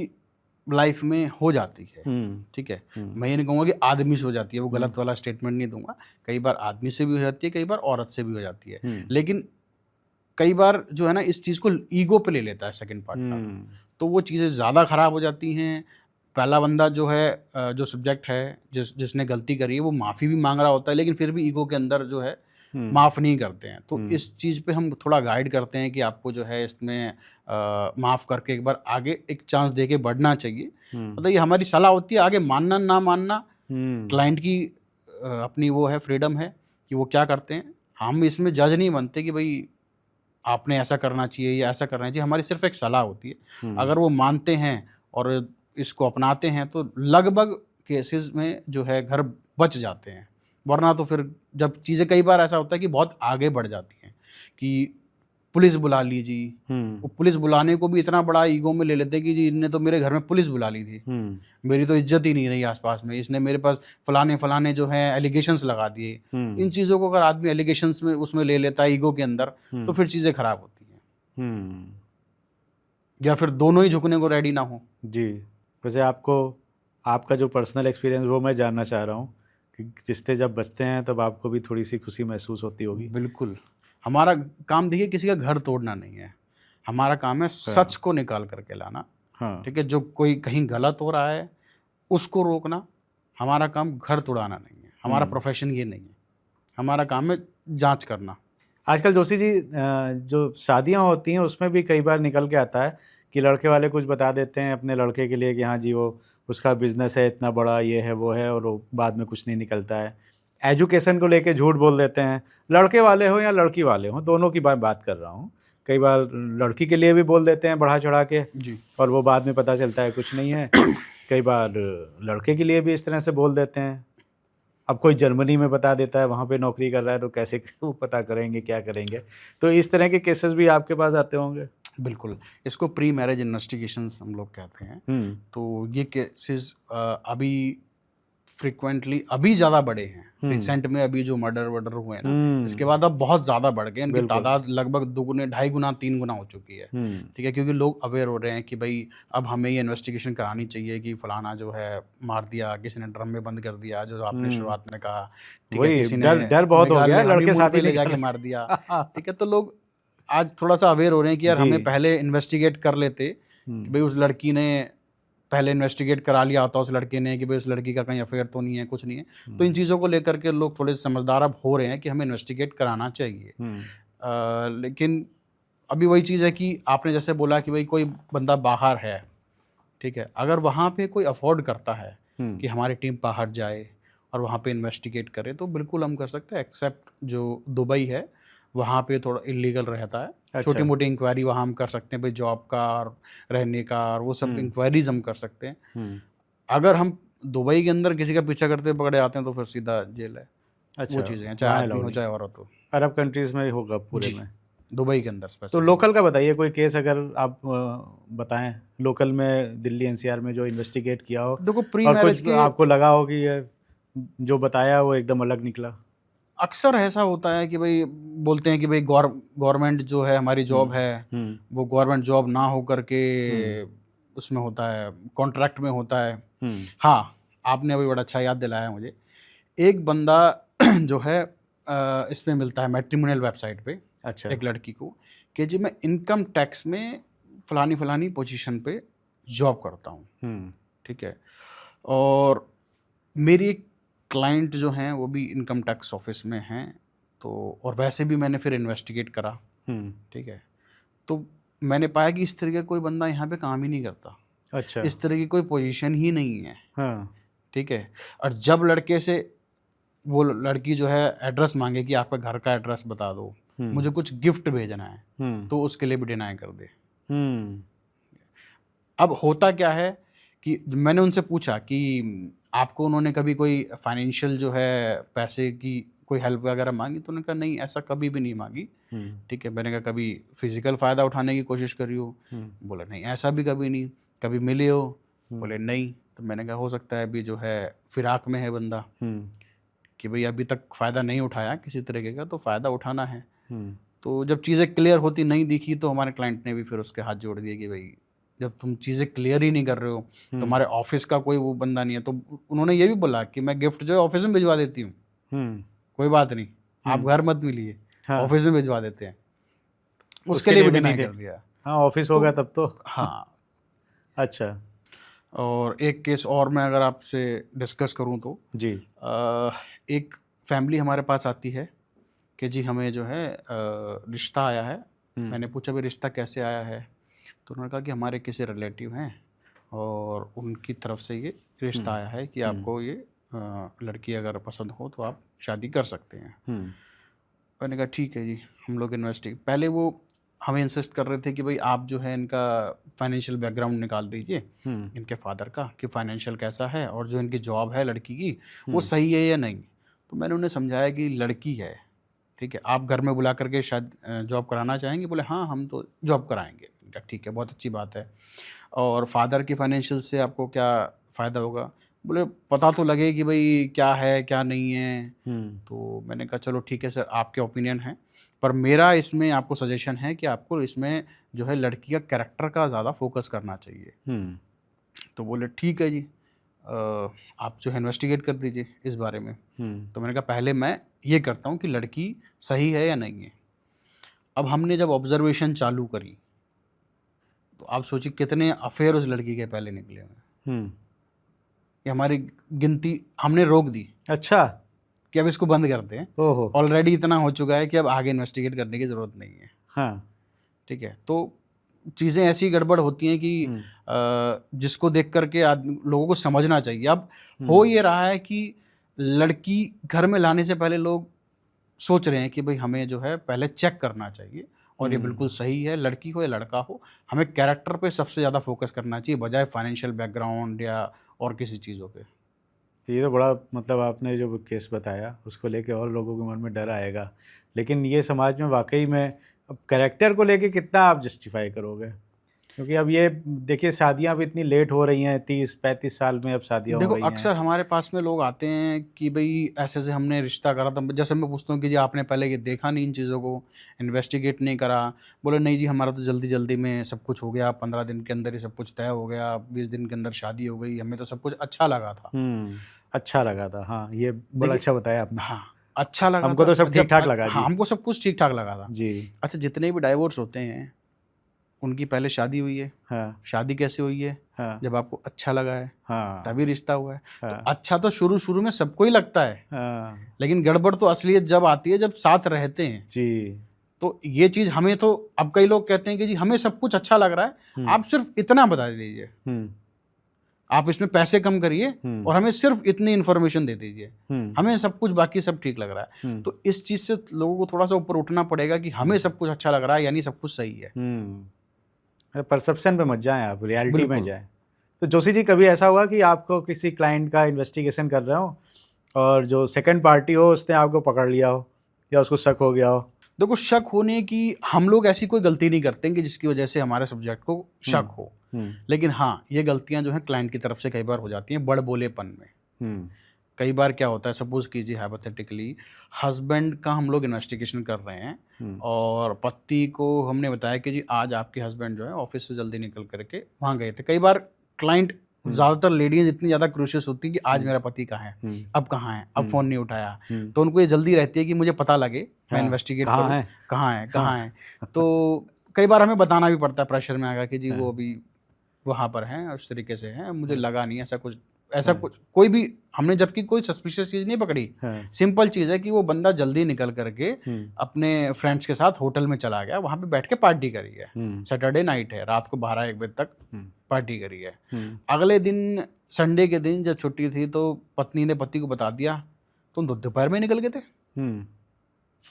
लाइफ में हो जाती है, ठीक है। मैं ये नहीं कहूँगा कि आदमी से हो जाती है, वो गलत वाला स्टेटमेंट नहीं दूंगा। कई बार आदमी से भी हो जाती है, कई बार औरत से भी हो जाती है। लेकिन कई बार जो है ना, इस चीज़ को ईगो पे ले लेता है सेकंड पार्टनर, तो वो चीज़ें ज़्यादा ख़राब हो जाती हैं। पहला बंदा जो है जो सब्जेक्ट है, जिसने गलती करी है, वो माफ़ी भी मांग रहा होता है, लेकिन फिर भी ईगो के अंदर जो है माफ़ नहीं करते हैं। तो इस चीज़ पे हम थोड़ा गाइड करते हैं कि आपको जो है इसमें माफ़ करके एक बार आगे एक चांस दे के बढ़ना चाहिए। मतलब ये हमारी सलाह होती है। आगे मानना ना मानना क्लाइंट की अपनी वो है, फ्रीडम है कि वो क्या करते हैं। हम इसमें जज नहीं बनते कि भाई आपने ऐसा करना चाहिए या ऐसा करना चाहिए। हमारी सिर्फ एक सलाह होती है। अगर वो मानते हैं और इसको अपनाते हैं तो लगभग केसेस में जो है घर बच जाते हैं। वरना तो फिर जब चीज़ें, कई बार ऐसा होता है कि बहुत आगे बढ़ जाती हैं कि पुलिस बुला ली जी। वो पुलिस बुलाने को भी इतना बड़ा ईगो में ले लेते हैं कि जी इनने तो मेरे घर में पुलिस बुला ली थी, मेरी तो इज्जत ही नहीं रही आसपास में, इसने मेरे पास फलाने फलाने जो है एलिगेशंस लगा दिए। इन चीज़ों को अगर आदमी एलिगेशंस में उसमें ले लेता है ईगो के अंदर, तो फिर चीज़ें खराब होती हैं। या फिर दोनों ही झुकने को रेडी ना हो। जी, वैसे आपका जो पर्सनल एक्सपीरियंस वो मैं जानना चाह रहा हूँ कि रिश्ते जब बचते हैं तब आपको भी थोड़ी सी खुशी महसूस होती होगी। बिल्कुल। हमारा काम देखिए किसी का घर तोड़ना नहीं है, हमारा काम है सच को निकाल करके लाना। हाँ, ठीक है, जो कोई कहीं गलत हो रहा है उसको रोकना। हमारा काम घर तोड़ाना नहीं है, हमारा प्रोफेशन ये नहीं है। हमारा काम है जांच करना। आजकल जोशी जी जो शादियां होती हैं उसमें भी कई बार निकल के आता है कि लड़के वाले कुछ बता देते हैं अपने लड़के के लिए कि हाँ जी वो उसका बिजनेस है इतना बड़ा, ये है वो है, और वो बाद में कुछ नहीं निकलता है। एजुकेशन को लेके झूठ बोल देते हैं, लड़के वाले हो या लड़की वाले हो, दोनों की बात कर रहा हूँ। कई बार लड़की के लिए भी बोल देते हैं बढ़ा चढ़ा के जी। और वो बाद में पता चलता है कुछ नहीं है। कई बार लड़के के लिए भी इस तरह से बोल देते हैं। अब कोई जर्मनी में बता देता है वहाँ पे नौकरी कर रहा है तो कैसे वो पता करेंगे, क्या करेंगे? तो इस तरह के केसेस भी आपके पास आते होंगे? बिल्कुल, इसको प्री मैरिज इन्वेस्टिगेशंस हम लोग कहते हैं। तो ये केसेस अभी फ्रिक्वेंटली अभी ज़्यादा बढ़े हैं। रिसेंट में अभी जो मर्डर हुए हैं ना, इसके बाद अब बहुत ज़्यादा बढ़ गए। इनकी तादाद लगभग 2 गुने, 2.5 गुना, 3 गुना हो चुकी है। ठीक है, क्योंकि लोग अवेयर हो रहे हैं कि भाई अब हमें ये इन्वेस्टिगेशन करानी चाहिए कि फलाना जो है मार दिया, किसी ने ड्रम में बंद कर दिया, जो आपने शुरुआत में कहा। ठीक है, किसी ने डर बहुत हो गया, लड़के हनीमून शादी पे ले जाके मार दिया। ठीक है, तो लोग आज थोड़ा सा अवेयर हो रहे हैं कि यार हमें पहले इन्वेस्टिगेट कर लेते कि भाई उस लड़की ने पहले इन्वेस्टिगेट करा लिया होता उस लड़के ने कि भाई उस लड़की का कहीं अफेयर तो नहीं है, कुछ नहीं है। तो इन चीज़ों को लेकर के लोग थोड़े समझदार अब हो रहे हैं कि हमें इन्वेस्टिगेट कराना चाहिए। लेकिन अभी वही चीज़ है कि आपने जैसे बोला कि भाई कोई बंदा बाहर है, ठीक है, अगर वहाँ पे कोई अफोर्ड करता है कि हमारी टीम बाहर जाए और वहाँ पे इन्वेस्टिगेट करे, तो बिल्कुल हम कर सकते हैं। एक्सेप्ट जो दुबई है, वहाँ पे थोड़ा इलीगल रहता है। अच्छा। छोटी मोटी इंक्वायरी वहाँ हम कर सकते हैं, भाई जॉब का और रहने का और वो सब इंक्वायरीज हम कर सकते हैं। अगर हम दुबई के अंदर किसी का पीछा करते हुए पकड़े आते हैं तो फिर सीधा जेल है। अच्छा, वो चीज़ें हैं, चाहे आदमी हो चाहे औरत हो। अरब कंट्रीज में होगा पूरे में? दुबई के अंदर तो स्पेसिफिक। लोकल का बताइए कोई केस अगर आप बताएं, लोकल में दिल्ली एनसीआर में जो इन्वेस्टिगेट किया हो देखो प्री और मैरिज कुछ के आपको लगा हो कि ये जो बताया वो एकदम अलग निकला। अक्सर ऐसा होता है कि भाई बोलते हैं कि भाई गवर्नमेंट जो है हमारी जॉब है, वो गवर्नमेंट जॉब ना हो करके उसमें होता है, कॉन्ट्रैक्ट में होता है। हाँ, आपने अभी बड़ा अच्छा याद दिलाया मुझे। एक बंदा जो है इसमें मिलता है मैट्रिमोनियल वेबसाइट पे। अच्छा। एक लड़की को कि जी मैं इनकम टैक्स में फलानी पोजीशन पे जॉब करता हूँ। ठीक है, और मेरी एक क्लाइंट जो हैं वो भी इनकम टैक्स ऑफिस में हैं। तो और वैसे भी मैंने फिर इन्वेस्टिगेट करा। ठीक है, तो मैंने पाया कि इस तरह का कोई बंदा यहाँ पे काम ही नहीं करता। अच्छा। इस तरह की कोई पोजीशन ही नहीं है। हाँ। ठीक है, और जब लड़के से वो लड़की जो है एड्रेस मांगे कि आपका घर का एड्रेस बता दो, मुझे कुछ गिफ्ट भेजना है, तो उसके लिए भी डिनाई कर दे। अब होता क्या है कि मैंने उनसे पूछा कि आपको उन्होंने कभी कोई फाइनेंशियल जो है पैसे की कोई हेल्प वगैरह मांगी? तो उन्होंने कहा नहीं, ऐसा कभी भी नहीं मांगी। ठीक है, मैंने कहा कभी फिजिकल फ़ायदा उठाने की कोशिश करी हो? बोला नहीं, ऐसा भी कभी नहीं। कभी मिले हो? बोले नहीं। तो मैंने कहा हो सकता है अभी जो है फिराक में है बंदा, कि भाई अभी तक फ़ायदा नहीं उठाया किसी तरीके का, तो फ़ायदा उठाना है। तो जब चीज़ें क्लियर होती नहीं दिखी तो हमारे क्लाइंट ने भी फिर उसके हाथ जोड़ दिए कि भाई जब तुम चीज़ें क्लियर ही नहीं कर रहे हो, तुम्हारे ऑफिस का कोई वो बंदा नहीं है, तो उन्होंने ये भी बोला कि मैं गिफ्ट जो है ऑफिस में भिजवा देती हूँ, कोई बात नहीं, आप घर मत मिलिए, ऑफिस में भिजवा देते हैं। उसके लिए भी डिनाई कर दिया। हाँ, ऑफिस हो गया तब तो। हाँ। अच्छा। और एक केस और मैं अगर आपसे डिस्कस करूं तो जी। एक फैमिली हमारे पास आती है कि जी हमें जो है रिश्ता आया है। मैंने पूछा भाई रिश्ता कैसे आया है, तो उन्होंने कहा कि हमारे किसी रिलेटिव हैं और उनकी तरफ से ये रिश्ता आया है कि आपको ये लड़की अगर पसंद हो तो आप शादी कर सकते हैं। मैंने कहा ठीक है जी, हम लोग पहले वो हमें इंसिस्ट कर रहे थे कि भाई आप जो है इनका फाइनेंशियल बैकग्राउंड निकाल दीजिए, इनके फादर का, कि फाइनेंशियल कैसा है और जो इनकी जॉब है लड़की की वो सही है या नहीं। तो मैंने उन्हें समझाया कि लड़की है, ठीक है, आप घर में बुला करके शायद जॉब कराना चाहेंगे? बोले हाँ हम तो जॉब कराएंगे। ठीक है, बहुत अच्छी बात है। और फादर की फाइनेंशियल से आपको क्या फ़ायदा होगा? बोले पता तो लगे कि भाई क्या है क्या नहीं है। तो मैंने कहा चलो ठीक है सर, आपके ओपिनियन है, पर मेरा इसमें आपको सजेशन है कि आपको इसमें जो है लड़की का कैरेक्टर का ज़्यादा फोकस करना चाहिए। तो बोले ठीक है जी, आप जो है इन्वेस्टिगेट कर दीजिए इस बारे में। तो मैंने कहा पहले मैं ये करता हूँ कि लड़की सही है या नहीं है। अब हमने जब ऑब्जर्वेशन चालू करी तो आप सोचिए कितने अफेयर उस लड़की के पहले निकले हुए। ये हमारी गिनती हमने रोक दी। अच्छा, कि अब इसको बंद करते हैं, ओहो, ऑलरेडी इतना हो चुका है कि अब आगे इन्वेस्टिगेट करने की ज़रूरत नहीं है। हाँ, ठीक है, तो चीज़ें ऐसी गड़बड़ होती हैं कि जिसको देख करके लोगों को समझना चाहिए। अब हो ये रहा है कि लड़की घर में लाने से पहले लोग सोच रहे हैं कि भाई हमें जो है पहले चेक करना चाहिए और ये बिल्कुल सही है, लड़की हो या लड़का हो, हमें कैरेक्टर पे सबसे ज़्यादा फोकस करना चाहिए बजाय फाइनेंशियल बैकग्राउंड या और किसी चीज़ों पे। ये तो बड़ा मतलब आपने जो केस बताया उसको लेके और लोगों के मन में डर आएगा, लेकिन ये समाज में वाकई में अब कैरेक्टर को लेके कितना आप जस्टिफाई करोगे? क्योंकि अब ये देखिए शादियां भी इतनी लेट हो रही हैं, 30-35 साल में अब शादियां हो देखो रही हैं। अक्सर हमारे पास में लोग आते हैं कि भाई ऐसे से हमने रिश्ता करा था, जैसे मैं पूछता हूँ कि जी आपने पहले ये देखा नहीं, इन चीज़ों को इन्वेस्टिगेट नहीं करा? बोले नहीं जी हमारा तो जल्दी जल्दी में सब कुछ हो गया, 15 दिन के अंदर ही सब कुछ तय हो गया, 20 दिन के अंदर शादी हो गई, हमें तो सब कुछ अच्छा लगा था। अच्छा लगा था, हाँ, ये बड़ा अच्छा बताया आपने। हाँ, अच्छा लगा हमको था, तो सब ठीक ठाक लगा। हाँ, हमको सब कुछ ठीक ठाक लगा था जी। अच्छा, जितने भी डाइवोर्स होते हैं उनकी पहले शादी हुई है। हाँ, शादी कैसे हुई है? हाँ, जब आपको अच्छा लगा है, हाँ, तभी रिश्ता हुआ है। हाँ, तो अच्छा तो शुरू शुरू में सबको ही लगता है, हाँ, लेकिन गड़बड़ तो असलियत जब आती है जब साथ रहते हैं। जी। तो ये चीज़ हमें तो, अब कई लोग कहते हैं कि जी हमें सब कुछ अच्छा लग रहा है, आप सिर्फ इतना बता दीजिए, आप इसमें पैसे कम करिए और हमें सिर्फ इतनी इन्फॉर्मेशन दे दीजिए, हमें सब कुछ बाकी सब ठीक लग रहा है। तो इस चीज़ से लोगों को थोड़ा सा ऊपर उठना पड़ेगा कि हमें सब कुछ अच्छा लग रहा है यानी सब कुछ सही है। परसेप्शन पे मत जाएं, आप रियलिटी में जाएं। तो जोशी जी, कभी ऐसा हुआ कि आपको किसी क्लाइंट का इन्वेस्टिगेशन कर रहे हो और जो सेकंड पार्टी हो उसने आपको पकड़ लिया हो या उसको शक हो गया हो? देखो शक होने की, हम लोग ऐसी कोई गलती नहीं करते कि जिसकी वजह से हमारे सब्जेक्ट को शक हो, लेकिन हाँ ये गलतियां जो हैं क्लाइंट की तरफ से कई बार हो जाती हैं बड़बोलेपन में। कई बार क्या होता है, सपोज कीजिए हाइपोथेटिकली हस्बैंड का हम लोग इन्वेस्टिगेशन कर रहे हैं और पति को हमने बताया कि जी आज आपके हस्बैंड जो है ऑफिस से जल्दी निकल करके वहाँ गए थे। कई बार क्लाइंट, ज़्यादातर लेडीज इतनी ज़्यादा क्रूशियस होती है कि आज मेरा पति कहाँ है, अब कहाँ है, अब फ़ोन नहीं उठाया, तो उनको ये जल्दी रहती है कि मुझे पता लगे, मैं इन्वेस्टिगेट करूँ कहाँ है। तो कई बार हमें बताना भी पड़ता है प्रेशर में आकर कि जी वो अभी वहाँ पर हैं, उस तरीके से हैं, मुझे लगा नहीं ऐसा कुछ कोई भी, हमने जबकि कोई सस्पिशियस चीज़ नहीं पकड़ी। सिंपल चीज़ है कि वो बंदा जल्दी निकल करके अपने फ्रेंड्स के साथ होटल में चला गया, वहाँ पे बैठ के पार्टी करी है, सैटरडे नाइट है, रात को 12-1 बजे तक पार्टी करी है। अगले दिन संडे के दिन जब छुट्टी थी तो पत्नी ने पति को बता दिया तुम तो दोपहर में निकल गए थे,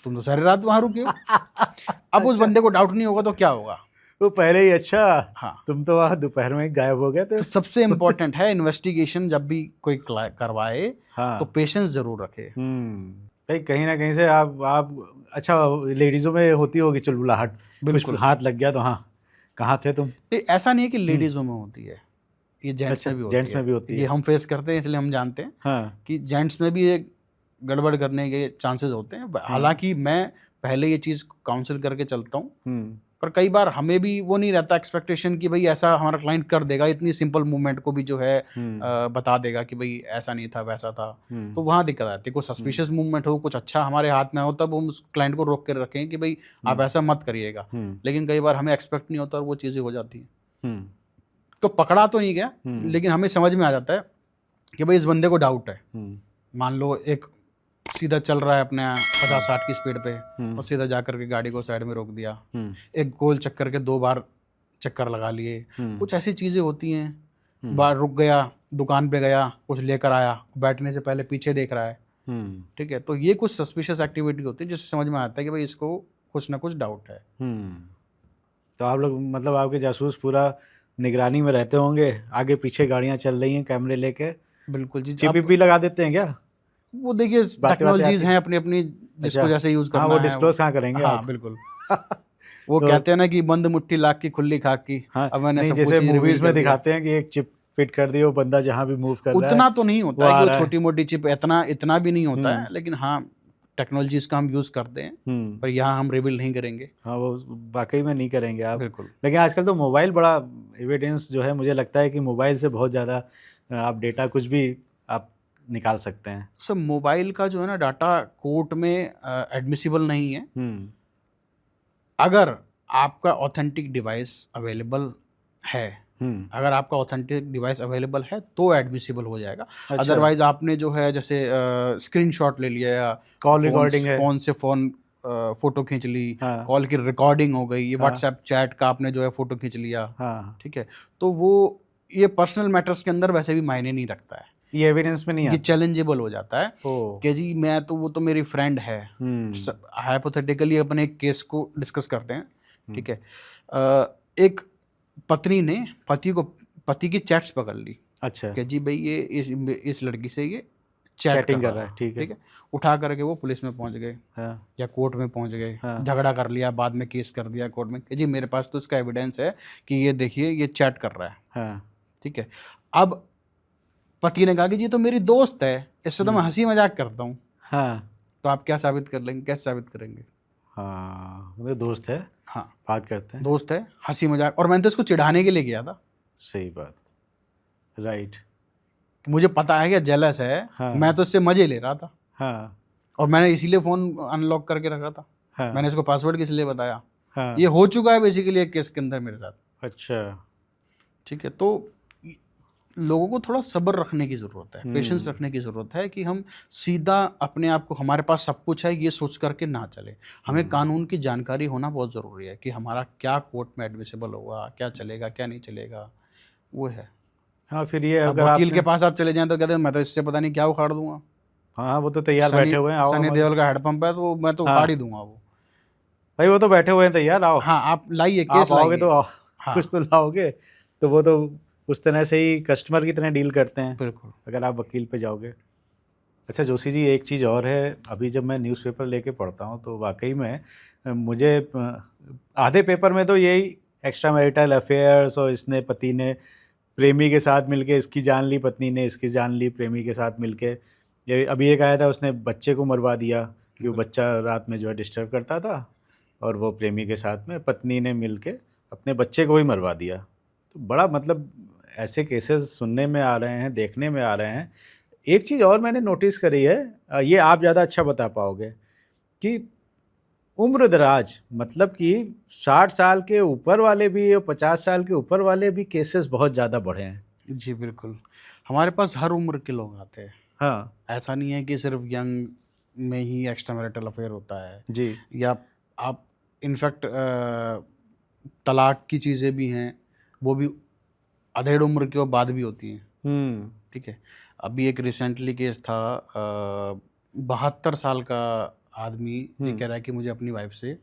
तुम तो सारी रात वहाँ रुके हो। अब उस बंदे को डाउट नहीं होगा तो क्या होगा? तो पहले ही अच्छा, हाँ, तुम तो वहाँ दोपहर में गायब हो गए थे। तो सबसे इम्पोर्टेंट है इन्वेस्टिगेशन जब भी कोई करवाए तो पेशेंस जरूर रखे। कहीं ना कहीं से आप अच्छा, लेडीजों में होती होगी चुलबुलाहट, बिल्कुल हाथ लग गया तो हाँ कहाँ थे तुम। ऐसा नहीं है कि लेडीज़ों में होती है, ये जेंट्स अच्छा, में भी होती जेंट्स है। में भी होती ये है। हम फेस करते हैं, इसलिए हम जानते हैं हाँ। कि जेंट्स में भी एक गड़बड़ करने के चांसेस होते हैं। हालांकि मैं पहले ये चीज़ काउंसिल करके चलता हूँ, पर कई बार हमें भी वो नहीं रहता एक्सपेक्टेशन कि भाई ऐसा हमारा क्लाइंट कर देगा, इतनी सिंपल मूवमेंट को भी जो है बता देगा कि भाई ऐसा नहीं था वैसा था। तो वहाँ दिक्कत आती है। कोई सस्पिशियस मूवमेंट हो, कुछ अच्छा हमारे हाथ में हो, तब हम उस क्लाइंट को रोक कर रखें कि भाई आप ऐसा मत करिएगा। लेकिन कई बार हमें एक्सपेक्ट नहीं होता और वो चीज़ें हो जाती हैं। तो पकड़ा तो नहीं गया, लेकिन हमें समझ में आ जाता है कि भाई इस बंदे को डाउट है। मान लो एक सीधा चल रहा है अपने 50-60 की स्पीड पे और सीधा जाकर के गाड़ी को साइड में रोक दिया, एक गोल चक्कर के 2 बार चक्कर लगा लिए, कुछ ऐसी चीज़ें होती हैं। बार रुक गया, दुकान पे गया, कुछ लेकर आया, बैठने से पहले पीछे देख रहा है, ठीक है। तो ये कुछ सस्पिशियस एक्टिविटी होती है जिससे समझ में आता है कि भाई इसको कुछ ना कुछ डाउट है। तो आप लोग मतलब आपके जासूस पूरा निगरानी में रहते होंगे, आगे पीछे गाड़ियां चल रही हैं कैमरे लेके, बिल्कुल जी। चिप लगा देते हैं क्या? वो देखिए टेक्नोलॉजीज हैं अपनी अपनी, जिसको जैसे यूज करना हाँ, है वो डिस्क्लोज कहाँ करेंगे हाँ आप? बिल्कुल। वो कहते हैं ना कि बंद मुट्ठी लाख की खुली खाक की। हाँ, अब मैंने नहीं, सब कुछ जैसे रिवील मूवीज कर में दिया। दिखाते हैं कि एक चिप फिट कर दी, वो बंदा जहाँ भी मूव कर रहा है उतना तो नहीं होता वो है आ कि वो रहा है। छोटी मोटी चिप, इतना भी नहीं होता है, लेकिन हाँ टेक्नोलॉजीज का हम यूज करते हैं, पर यहाँ हम रिवील नहीं करेंगे। हाँ, वो वाकई में नहीं करेंगे आप। बिल्कुल। लेकिन आजकल तो मोबाइल बड़ा एविडेंस जो है, मुझे लगता है कि मोबाइल से बहुत ज़्यादा आप डेटा कुछ भी आप निकाल सकते हैं। सब मोबाइल का जो है ना डाटा कोर्ट में एडमिसिबल नहीं है। अगर आपका ऑथेंटिक डिवाइस अवेलेबल है, अगर आपका ऑथेंटिक डिवाइस अवेलेबल है तो एडमिसिबल हो जाएगा। अच्छा। अदरवाइज आपने जो है जैसे स्क्रीनशॉट ले लिया या कॉल रिकॉर्डिंग है, फोन से फोटो खींच ली, हाँ। कॉल की रिकॉर्डिंग हो गई, ये व्हाट्सएप चैट का आपने जो है फोटो खींच लिया, हाँ, ठीक है, तो वो ये पर्सनल मैटर्स के अंदर वैसे भी मायने नहीं रखता है, ये एविडेंस में नहीं ये आता। चैलेंजेबल हो जाता है कि जी मैं तो वो तो मेरी फ्रेंड है। हाइपोथेटिकली अपन एक केस को डिस्कस करते हैं, ठीक है। एक पत्नी ने पति की चैट्स पकड़ ली। अच्छा। कि जी भाई ये इस लड़की से ये चैटिंग कर रहा है, ठीक है। उठा करके वो पुलिस में पहुंच गए, हाँ, या कोर्ट में पहुंच गए, हाँ। झगड़ा कर लिया, बाद में केस कर दिया कोर्ट में कि जी मेरे पास तो इसका एविडेंस है कि ये देखिए ये चैट कर रहा है, हाँ, ठीक है। अब पति ने कहा कि जी तो मेरी दोस्त है, इससे तो मैं हंसी मजाक करता हूँ। हाँ, तो आप क्या साबित कर लेंगे, कैसे साबित करेंगे? हाँ, मेरे दोस्त है, हाँ बात करते हैं, दोस्त है, हंसी मजाक, और मैंने तो इसको चिढ़ाने के लिए किया था। सही बात, राइट। मुझे पता है कि जेलस है, हाँ। मैं तो इससे मजे ले रहा था, हाँ, और मैंने इसीलिए फ़ोन अनलॉक करके रखा था। हाँ, मैंने इसको पासवर्ड किस लिए बताया? हाँ। ये हो चुका है बेसिकली एक केस के अंदर मेरे साथ, अच्छा। ठीक है। तो लोगों को थोड़ा सब्र रखने की ज़रूरत है, पेशेंस रखने की ज़रूरत है कि हम सीधा अपने आप को, हमारे पास सब कुछ है ये सोच करके ना चले। हमें कानून की जानकारी होना बहुत ज़रूरी है कि हमारा क्या कोर्ट में एडमिसिबल होगा, क्या चलेगा क्या नहीं चलेगा, वो है। हाँ, फिर ये अब अगर वकील आपने, के पास आप चले जाएं तो कहते हैं मैं तो इससे पता नहीं क्या उखाड़ दूंगा। हाँ, वो तो तैयार बैठे हुए हैं, आओ सनी हमारे। देओल का हेडपंप है तो मैं तो उखाड़ ही दूंगा वो। भाई वो तो बैठे हुए हैं तैयार, आओ। हाँ आप लाइए, आप केस आओगे लाइए। तो आओ, हाँ कुछ तो लाओगे। तो वो तो उस तरह से ही कस्टमर की तरह डील करते हैं बिल्कुल। अगर आप वकील पे जाओगे। अच्छा जोशी जी, एक चीज़ और है, अभी जब मैं न्यूज़पेपर लेके पढ़ता हूँ तो वाकई में मुझे आधे पेपर में तो यही एक्स्ट्रा मैरिटल अफेयर्स, और इसने पति ने प्रेमी के साथ मिलके इसकी जान ली, पत्नी ने इसकी जान ली प्रेमी के साथ मिलके। ये अभी एक आया था, उसने बच्चे को मरवा दिया कि वो बच्चा रात में जो है डिस्टर्ब करता था, और वो प्रेमी के साथ में पत्नी ने मिलके अपने बच्चे को ही मरवा दिया। तो बड़ा मतलब ऐसे केसेस सुनने में आ रहे हैं, देखने में आ रहे हैं। एक चीज़ और मैंने नोटिस करी है, ये आप ज़्यादा अच्छा बता पाओगे, कि उम्र दराज, मतलब कि 60 साल के ऊपर वाले भी और 50 साल के ऊपर वाले भी केसेस बहुत ज़्यादा बढ़े हैं। जी बिल्कुल, हमारे पास हर उम्र के लोग आते हैं। हाँ ऐसा नहीं है कि सिर्फ यंग में ही एक्स्ट्रा मैरिटल अफेयर होता है जी, या आप इनफैक्ट तलाक की चीज़ें भी हैं, वो भी अधेड़ उम्र के बाद भी होती हैं, ठीक है। अभी एक रिसेंटली केस था, 72 साल का आदमी ये कह रहा है कि मुझे अपनी वाइफ से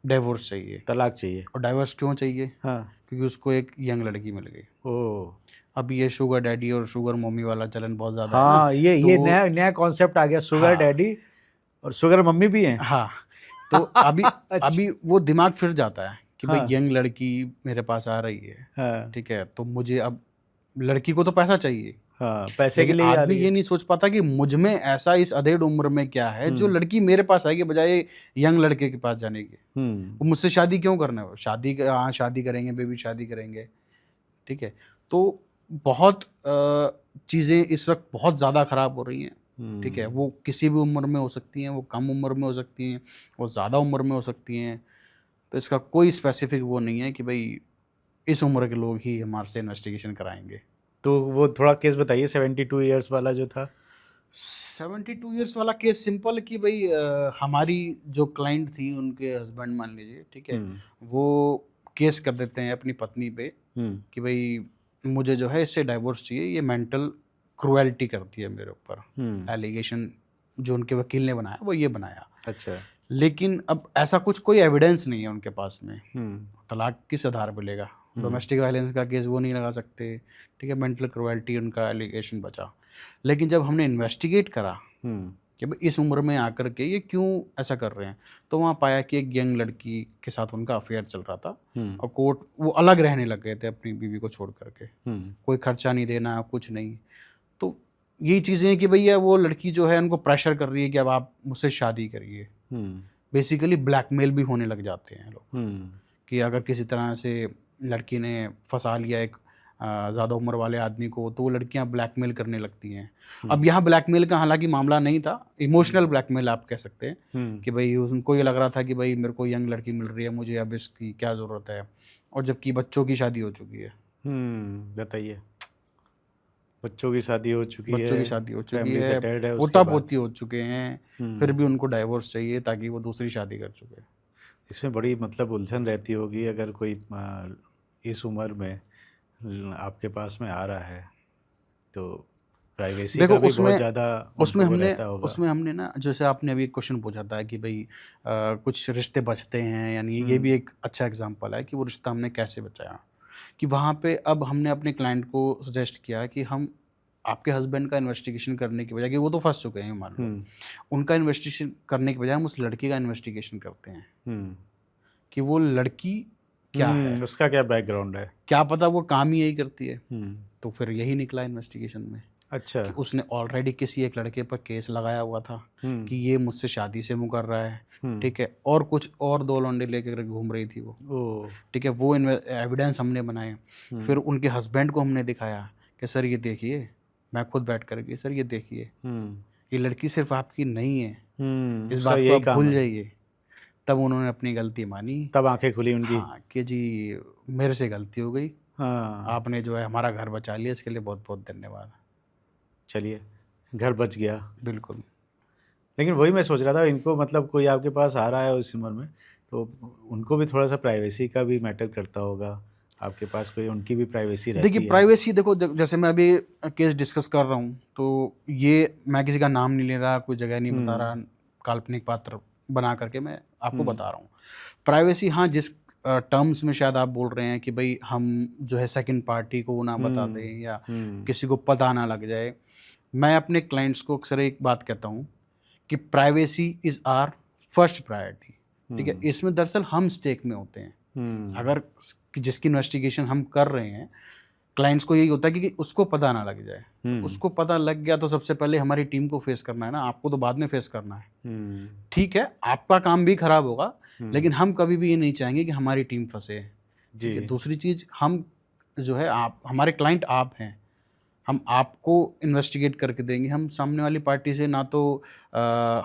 डाइवोर्स चाहिए। तलाक चाहिए। और डाइवोर्स क्यों चाहिए? हाँ, क्योंकि उसको एक यंग लड़की मिल गई। ओ, अभी ये शुगर डैडी और शुगर मम्मी वाला चलन बहुत ज़्यादा है हाँ, ना, ये नया कॉन्सेप्ट आ गया, शुगर हाँ। डैडी और शुगर मम्मी भी हैं। हाँ तो अभी वो दिमाग फिर जाता है कि भाई हाँ। यंग लड़की मेरे पास आ रही है, हाँ, ठीक है, तो मुझे अब लड़की को तो पैसा चाहिए, हाँ, पैसे के लेकिन लिए ही आ आदमी रही ये है। नहीं सोच पाता कि मुझ में ऐसा इस अधेड़ उम्र में क्या है जो लड़की मेरे पास आएगी बजाय यंग लड़के के पास जाने की। हम्म, वो मुझसे शादी क्यों करना है? हाँ शादी करेंगे, बेबी शादी करेंगे, ठीक है। तो बहुत चीज़ें इस वक्त बहुत ज़्यादा ख़राब हो रही हैं, ठीक है। वो किसी भी उम्र में हो सकती हैं, वो कम उम्र में हो सकती हैं, वो ज़्यादा उम्र में हो सकती हैं। तो इसका कोई स्पेसिफिक वो नहीं है कि भाई इस उम्र के लोग ही हमारे से इन्वेस्टिगेशन कराएंगे। तो वो थोड़ा केस बताइए 72 ईयर्स वाला जो था। 72 ईयर्स वाला केस सिंपल कि भाई हमारी जो क्लाइंट थी उनके हस्बैंड मान लीजिए, ठीक है, वो केस कर देते हैं अपनी पत्नी पे कि भाई मुझे जो है इससे डाइवोर्स चाहिए, ये मेंटल क्रुएल्टी करती है मेरे ऊपर। एलिगेशन जो उनके वकील ने बनाया वो ये बनाया। अच्छा। लेकिन अब ऐसा कुछ कोई एविडेंस नहीं है उनके पास में, तलाक किस आधार पर लेगा? डोमेस्टिक वायलेंस का केस वो नहीं लगा सकते, ठीक है, मेंटल क्रुएल्टी उनका एलिगेशन बचा। लेकिन जब हमने इन्वेस्टिगेट करा कि भाई इस उम्र में आकर के ये क्यों ऐसा कर रहे हैं, तो वहाँ पाया कि एक यंग लड़की के साथ उनका अफेयर चल रहा था और कोर्ट वो अलग रहने लग गए थे अपनी बीवी को छोड़ करके, कोई खर्चा नहीं देना, कुछ नहीं। तो यही चीज़ें हैं कि भैया वो लड़की जो है उनको प्रेशर कर रही है कि अब आप मुझसे शादी करिए। बेसिकली ब्लैकमेल भी होने लग जाते हैं लोग कि अगर किसी तरह से लड़की ने फंसा लिया एक ज़्यादा उम्र वाले आदमी को, तो वो लड़कियां ब्लैकमेल करने लगती हैं। अब यहाँ ब्लैकमेल का हालांकि मामला नहीं था, इमोशनल ब्लैकमेल आप कह सकते हैं कि भाई उनको ये लग रहा था कि भाई मेरे को यंग लड़की मिल रही है, मुझे अब इसकी क्या ज़रूरत है, और जबकि बच्चों की शादी हो चुकी है। बताइए, बच्चों की शादी हो चुकी है, बच्चों की शादी हो चुकी फैमिली है, सेटल्ड है, उसके पोता बाद पोती हो चुके हैं, फिर भी उनको डाइवोर्स चाहिए ताकि वो दूसरी शादी कर चुके। इसमें बड़ी मतलब उलझन रहती होगी अगर कोई इस उम्र में आपके पास में आ रहा है तो प्राइवेसी देखो का भी उसमें बहुत ज़्यादा उसमें उनको हमने रहता होगा। उसमें हमने ना, जैसे आपने अभी एक क्वेश्चन पूछा था कि भाई कुछ रिश्ते बचते हैं, यानी ये भी एक अच्छा एग्जांपल है कि वो रिश्ता हमने कैसे बचाया। कि वहाँ पे अब हमने अपने क्लाइंट को सजेस्ट किया कि हम आपके हस्बैंड का इन्वेस्टिगेशन करने की बजाय, कि वो तो फंस चुके हैं मान लो, उनका इन्वेस्टिगेशन करने की बजाय हम उस लड़की का इन्वेस्टिगेशन करते हैं कि वो लड़की क्या है, उसका क्या बैकग्राउंड है, क्या पता वो काम ही यही करती है। तो फिर यही निकला इन्वेस्टिगेशन में अच्छा कि उसने ऑलरेडी किसी एक लड़के पर केस लगाया हुआ था कि ये मुझसे शादी से मुकर रहा है, ठीक है, और कुछ और 2 लौंडे लेकर घूम रही थी वो, ठीक है। वो एविडेंस हमने बनाए, फिर उनके हस्बैंड को हमने दिखाया कि सर ये देखिए, मैं खुद बैठ कर के, सर ये देखिए, ये लड़की सिर्फ आपकी नहीं है, इस बात को आप भूल जाइए। तब उन्होंने अपनी गलती मानी, तब आंखें खुली उनकी। हाँ कि जी मेरे से गलती हो गई, हाँ, आपने जो है हमारा घर बचा लिया, इसके लिए बहुत बहुत धन्यवाद। चलिए, घर बच गया। बिल्कुल। लेकिन वही मैं सोच रहा था, इनको मतलब कोई आपके पास आ रहा है उस उम्र में, तो उनको भी थोड़ा सा प्राइवेसी का भी मैटर करता होगा, आपके पास कोई उनकी भी प्राइवेसी रहती देखिए है। प्राइवेसी देखो, जैसे मैं अभी केस डिस्कस कर रहा हूँ, तो ये मैं किसी का नाम नहीं ले रहा, कोई जगह नहीं बता रहा, काल्पनिक पात्र बना करके मैं आपको बता रहा हूँ। प्राइवेसी हाँ, जिस टर्म्स में शायद आप बोल रहे हैं कि भाई हम जो है सेकंड पार्टी को ना बता दें या किसी को पता ना लग जाए, मैं अपने क्लाइंट्स को अक्सर एक बात कहता हूँ कि privacy is our first priority, ठीक है। इसमें दरअसल हम स्टेक में होते हैं। अगर जिसकी इन्वेस्टिगेशन हम कर रहे हैं, क्लाइंट्स को यही होता है कि उसको पता ना लग जाए। उसको पता लग गया तो सबसे पहले हमारी टीम को फेस करना है ना, आपको तो बाद में फेस करना है। ठीक है, आपका काम भी खराब होगा, लेकिन हम कभी भी ये नहीं चाहेंगे कि हमारी टीम फंसे। ठीक है, दूसरी चीज़, हम जो है आप हमारे क्लाइंट आप हैं, हम आपको इन्वेस्टिगेट करके देंगे। हम सामने वाली पार्टी से ना तो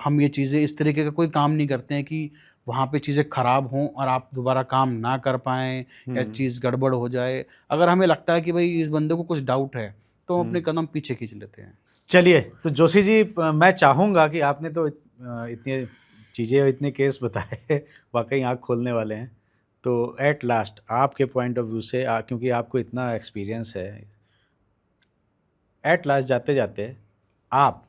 हम ये चीज़ें इस तरीके का कोई काम नहीं करते हैं कि वहाँ पे चीज़ें ख़राब हों और आप दोबारा काम ना कर पाएँ या चीज़ गड़बड़ हो जाए। अगर हमें लगता है कि भाई इस बंदे को कुछ डाउट है, तो हम अपने कदम पीछे खींच लेते हैं। चलिए, तो जोशी जी, मैं चाहूँगा कि आपने तो इतनी चीज़ें और इतने केस बताए, वाकई आँख खोलने वाले हैं। तो एट लास्ट आपके पॉइंट ऑफ व्यू से, क्योंकि आपको इतना एक्सपीरियंस है, एट लास्ट जाते जाते आप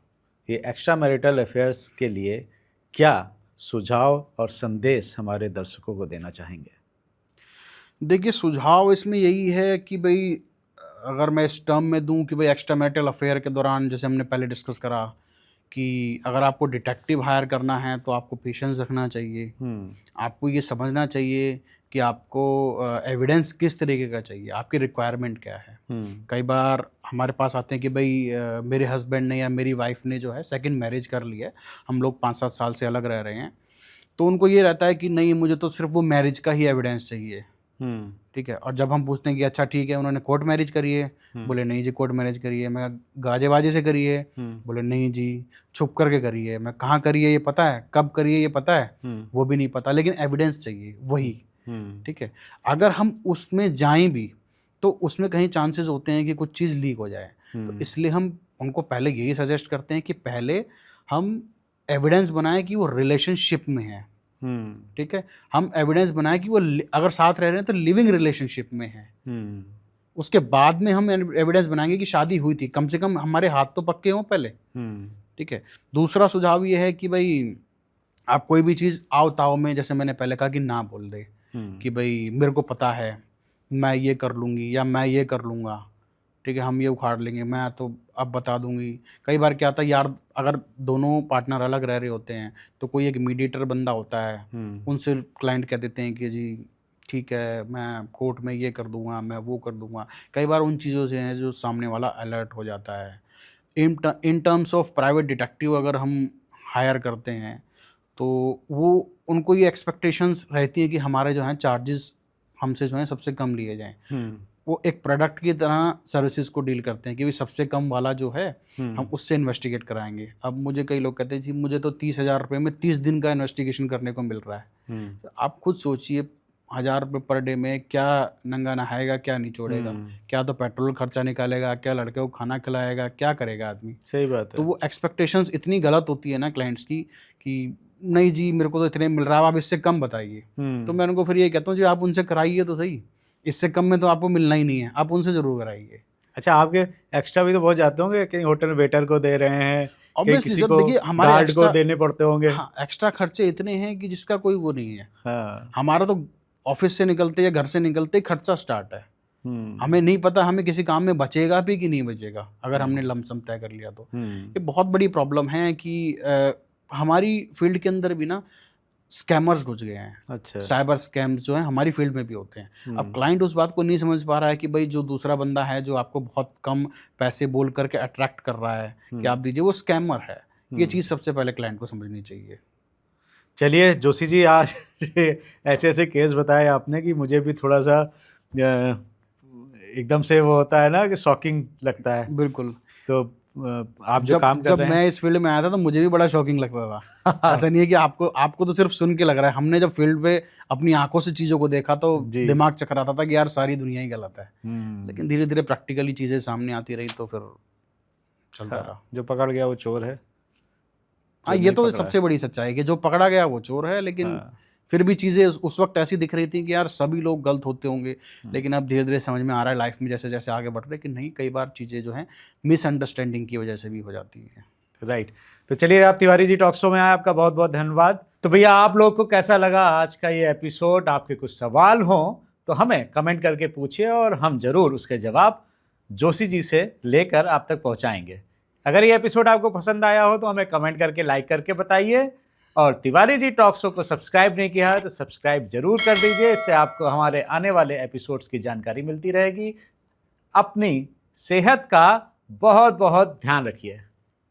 ये एक्स्ट्रा मैरिटल अफेयर्स के लिए क्या सुझाव और संदेश हमारे दर्शकों को देना चाहेंगे? देखिए सुझाव इसमें यही है कि भाई अगर मैं इस टर्म में दूं कि भाई एक्स्ट्रा मैरिटल अफेयर के दौरान, जैसे हमने पहले डिस्कस करा कि अगर आपको डिटेक्टिव हायर करना है तो आपको पेशेंस रखना चाहिए। आपको ये समझना चाहिए कि आपको एविडेंस किस तरीके का चाहिए, आपकी रिक्वायरमेंट क्या है। कई बार हमारे पास आते हैं कि भाई मेरे हस्बैंड ने या मेरी वाइफ ने जो है सेकंड मैरिज कर ली है, हम लोग 5-7 साल से अलग रह रहे हैं, तो उनको ये रहता है कि नहीं मुझे तो सिर्फ वो मैरिज का ही एविडेंस चाहिए। ठीक है, और जब हम पूछते हैं कि अच्छा ठीक है उन्होंने कोर्ट मैरिज करी है, बोले नहीं जी कोर्ट मैरिज करी है। मैं गाजे बाजे से करी है, बोले नहीं जी छुप करके करी है। मैं कहाँ करी है ये पता है, कब करी है ये पता है, वो भी नहीं पता, लेकिन एविडेंस चाहिए वही। ठीक है, अगर हम उसमें जाएं भी तो उसमें कहीं चांसेस होते हैं कि कुछ चीज़ लीक हो जाए, तो इसलिए हम उनको पहले यही सजेस्ट करते हैं कि पहले हम एविडेंस बनाएं कि वो रिलेशनशिप में है। ठीक है, हम एविडेंस बनाएं कि वो अगर साथ रह रहे हैं तो लिविंग रिलेशनशिप में है। उसके बाद में हम एविडेंस बनाएंगे कि शादी हुई थी, कम से कम हमारे हाथ तो पक्के हों पहले। ठीक है, दूसरा सुझाव ये है कि भाई आप कोई भी चीज़ आओ ताओ में, जैसे मैंने पहले कहा कि ना बोल दे कि भाई मेरे को पता है मैं ये कर लूँगी या मैं ये कर लूँगा, ठीक है हम ये उखाड़ लेंगे, मैं तो अब बता दूंगी। कई बार क्या होता है यार, अगर दोनों पार्टनर अलग रह रहे होते हैं तो कोई एक मीडिएटर बंदा होता है, उनसे क्लाइंट कह देते हैं कि जी ठीक है मैं कोर्ट में ये कर दूंगा, मैं वो कर दूंगा। कई बार उन चीज़ों से है जो सामने वाला अलर्ट हो जाता है। In terms of private detective अगर हम हायर करते हैं तो वो उनको ये एक्सपेक्टेशंस रहती है कि हमारे जो हैं चार्जेस हमसे जो हैं सबसे कम लिए जाएं। वो एक प्रोडक्ट की तरह सर्विसेज को डील करते हैं कि भाई सबसे कम वाला जो है हम उससे इन्वेस्टिगेट कराएंगे। अब मुझे कई लोग कहते हैं जी मुझे तो 30,000 रुपये में 30 दिन का इन्वेस्टिगेशन करने को मिल रहा है। तो आप खुद सोचिए 1,000 रुपये पर डे में क्या नंगा नहाएगा, क्या निचोड़ेगा, क्या तो पेट्रोल खर्चा निकालेगा, क्या लड़के को खाना खिलाएगा, क्या करेगा आदमी। सही बात है। तो वो एक्सपेक्टेशंस इतनी गलत होती है ना क्लाइंट्स की कि नहीं जी मेरे को तो इतने मिल रहा है, आप इससे कम बताइए। तो मैं उनको फिर ये कहता हूँ जी आप उनसे कराइए तो सही, इससे कम में तो आपको मिलना ही नहीं है, आप उनसे ज़रूर कराइए। अच्छा, आपके एक्स्ट्रा भी तो बहुत जाते होंगे, कहीं होटल वेटर को दे रहे हैं, ऑब्वियसली सर, देखिए हमारे गार्ड एक्स्ट्रा को देने पड़ते होंगे। हाँ, एक्स्ट्रा खर्चे इतने हैं कि जिसका कोई वो नहीं है। हाँ। हमारा तो ऑफिस से निकलते या घर से निकलते ही खर्चा स्टार्ट है। हमें नहीं पता हमें किसी काम में बचेगा भी कि नहीं बचेगा अगर हमने लमसम तय कर लिया तो। ये बहुत बड़ी प्रॉब्लम है कि हमारी फील्ड के अंदर भी ना स्कैमर्स घुस गए हैं। अच्छा। साइबर साइबर स्कैम्स जो हैं हमारी फील्ड में भी होते हैं। अब क्लाइंट उस बात को नहीं समझ पा रहा है कि भाई जो दूसरा बंदा है जो आपको बहुत कम पैसे बोल करके अट्रैक्ट कर रहा है कि आप दीजिए, वो स्कैमर है। ये चीज़ सबसे पहले क्लाइंट को समझनी चाहिए। चलिए जोशी जी, आज ऐसे ऐसे केस बताए आपने कि मुझे भी थोड़ा सा एकदम से वो होता है ना कि शॉकिंग लगता है। बिल्कुल। तो आप जो काम कर जब रहे हैं, मैं इस फील्ड में आया था तो मुझे भी बड़ा शॉकिंग लगता था। ऐसा नहीं है कि आपको तो सिर्फ सुन के लग रहा है, हमने जब फील्ड पे अपनी आंखों से चीज़ों को देखा तो दिमाग चकराता था कि यार सारी दुनिया ही गलत है। लेकिन धीरे धीरे प्रैक्टिकली चीज़ें सामने आती रही तो फिर चलता रहा। जो पकड़ गया वो चोर है। हाँ, ये तो सबसे बड़ी सच्चाई है कि जो पकड़ा गया वो चोर है। लेकिन फिर भी चीज़ें उस वक्त ऐसी दिख रही थी कि यार सभी लोग गलत होते होंगे, लेकिन अब धीरे धीरे समझ में आ रहा है लाइफ में जैसे जैसे आगे बढ़ रहे कि नहीं, कई बार चीज़ें जो हैं मिसअंडरस्टैंडिंग की वजह से भी हो जाती हैं। राइट। तो चलिए, आप तिवारी जी टॉक शो में आए, आपका बहुत बहुत धन्यवाद। तो भैया आप लोग को कैसा लगा आज का ये एपिसोड? आपके कुछ सवाल हों तो हमें कमेंट करके पूछिए और हम जरूर उसके जवाब जोशी जी से लेकर आप तक पहुंचाएंगे। अगर ये एपिसोड आपको पसंद आया हो तो हमें कमेंट करके लाइक करके बताइए, और तिवारी जी टॉक शो को सब्सक्राइब नहीं किया है तो सब्सक्राइब जरूर कर दीजिए। इससे आपको हमारे आने वाले एपिसोड्स की जानकारी मिलती रहेगी। अपनी सेहत का बहुत बहुत ध्यान रखिए।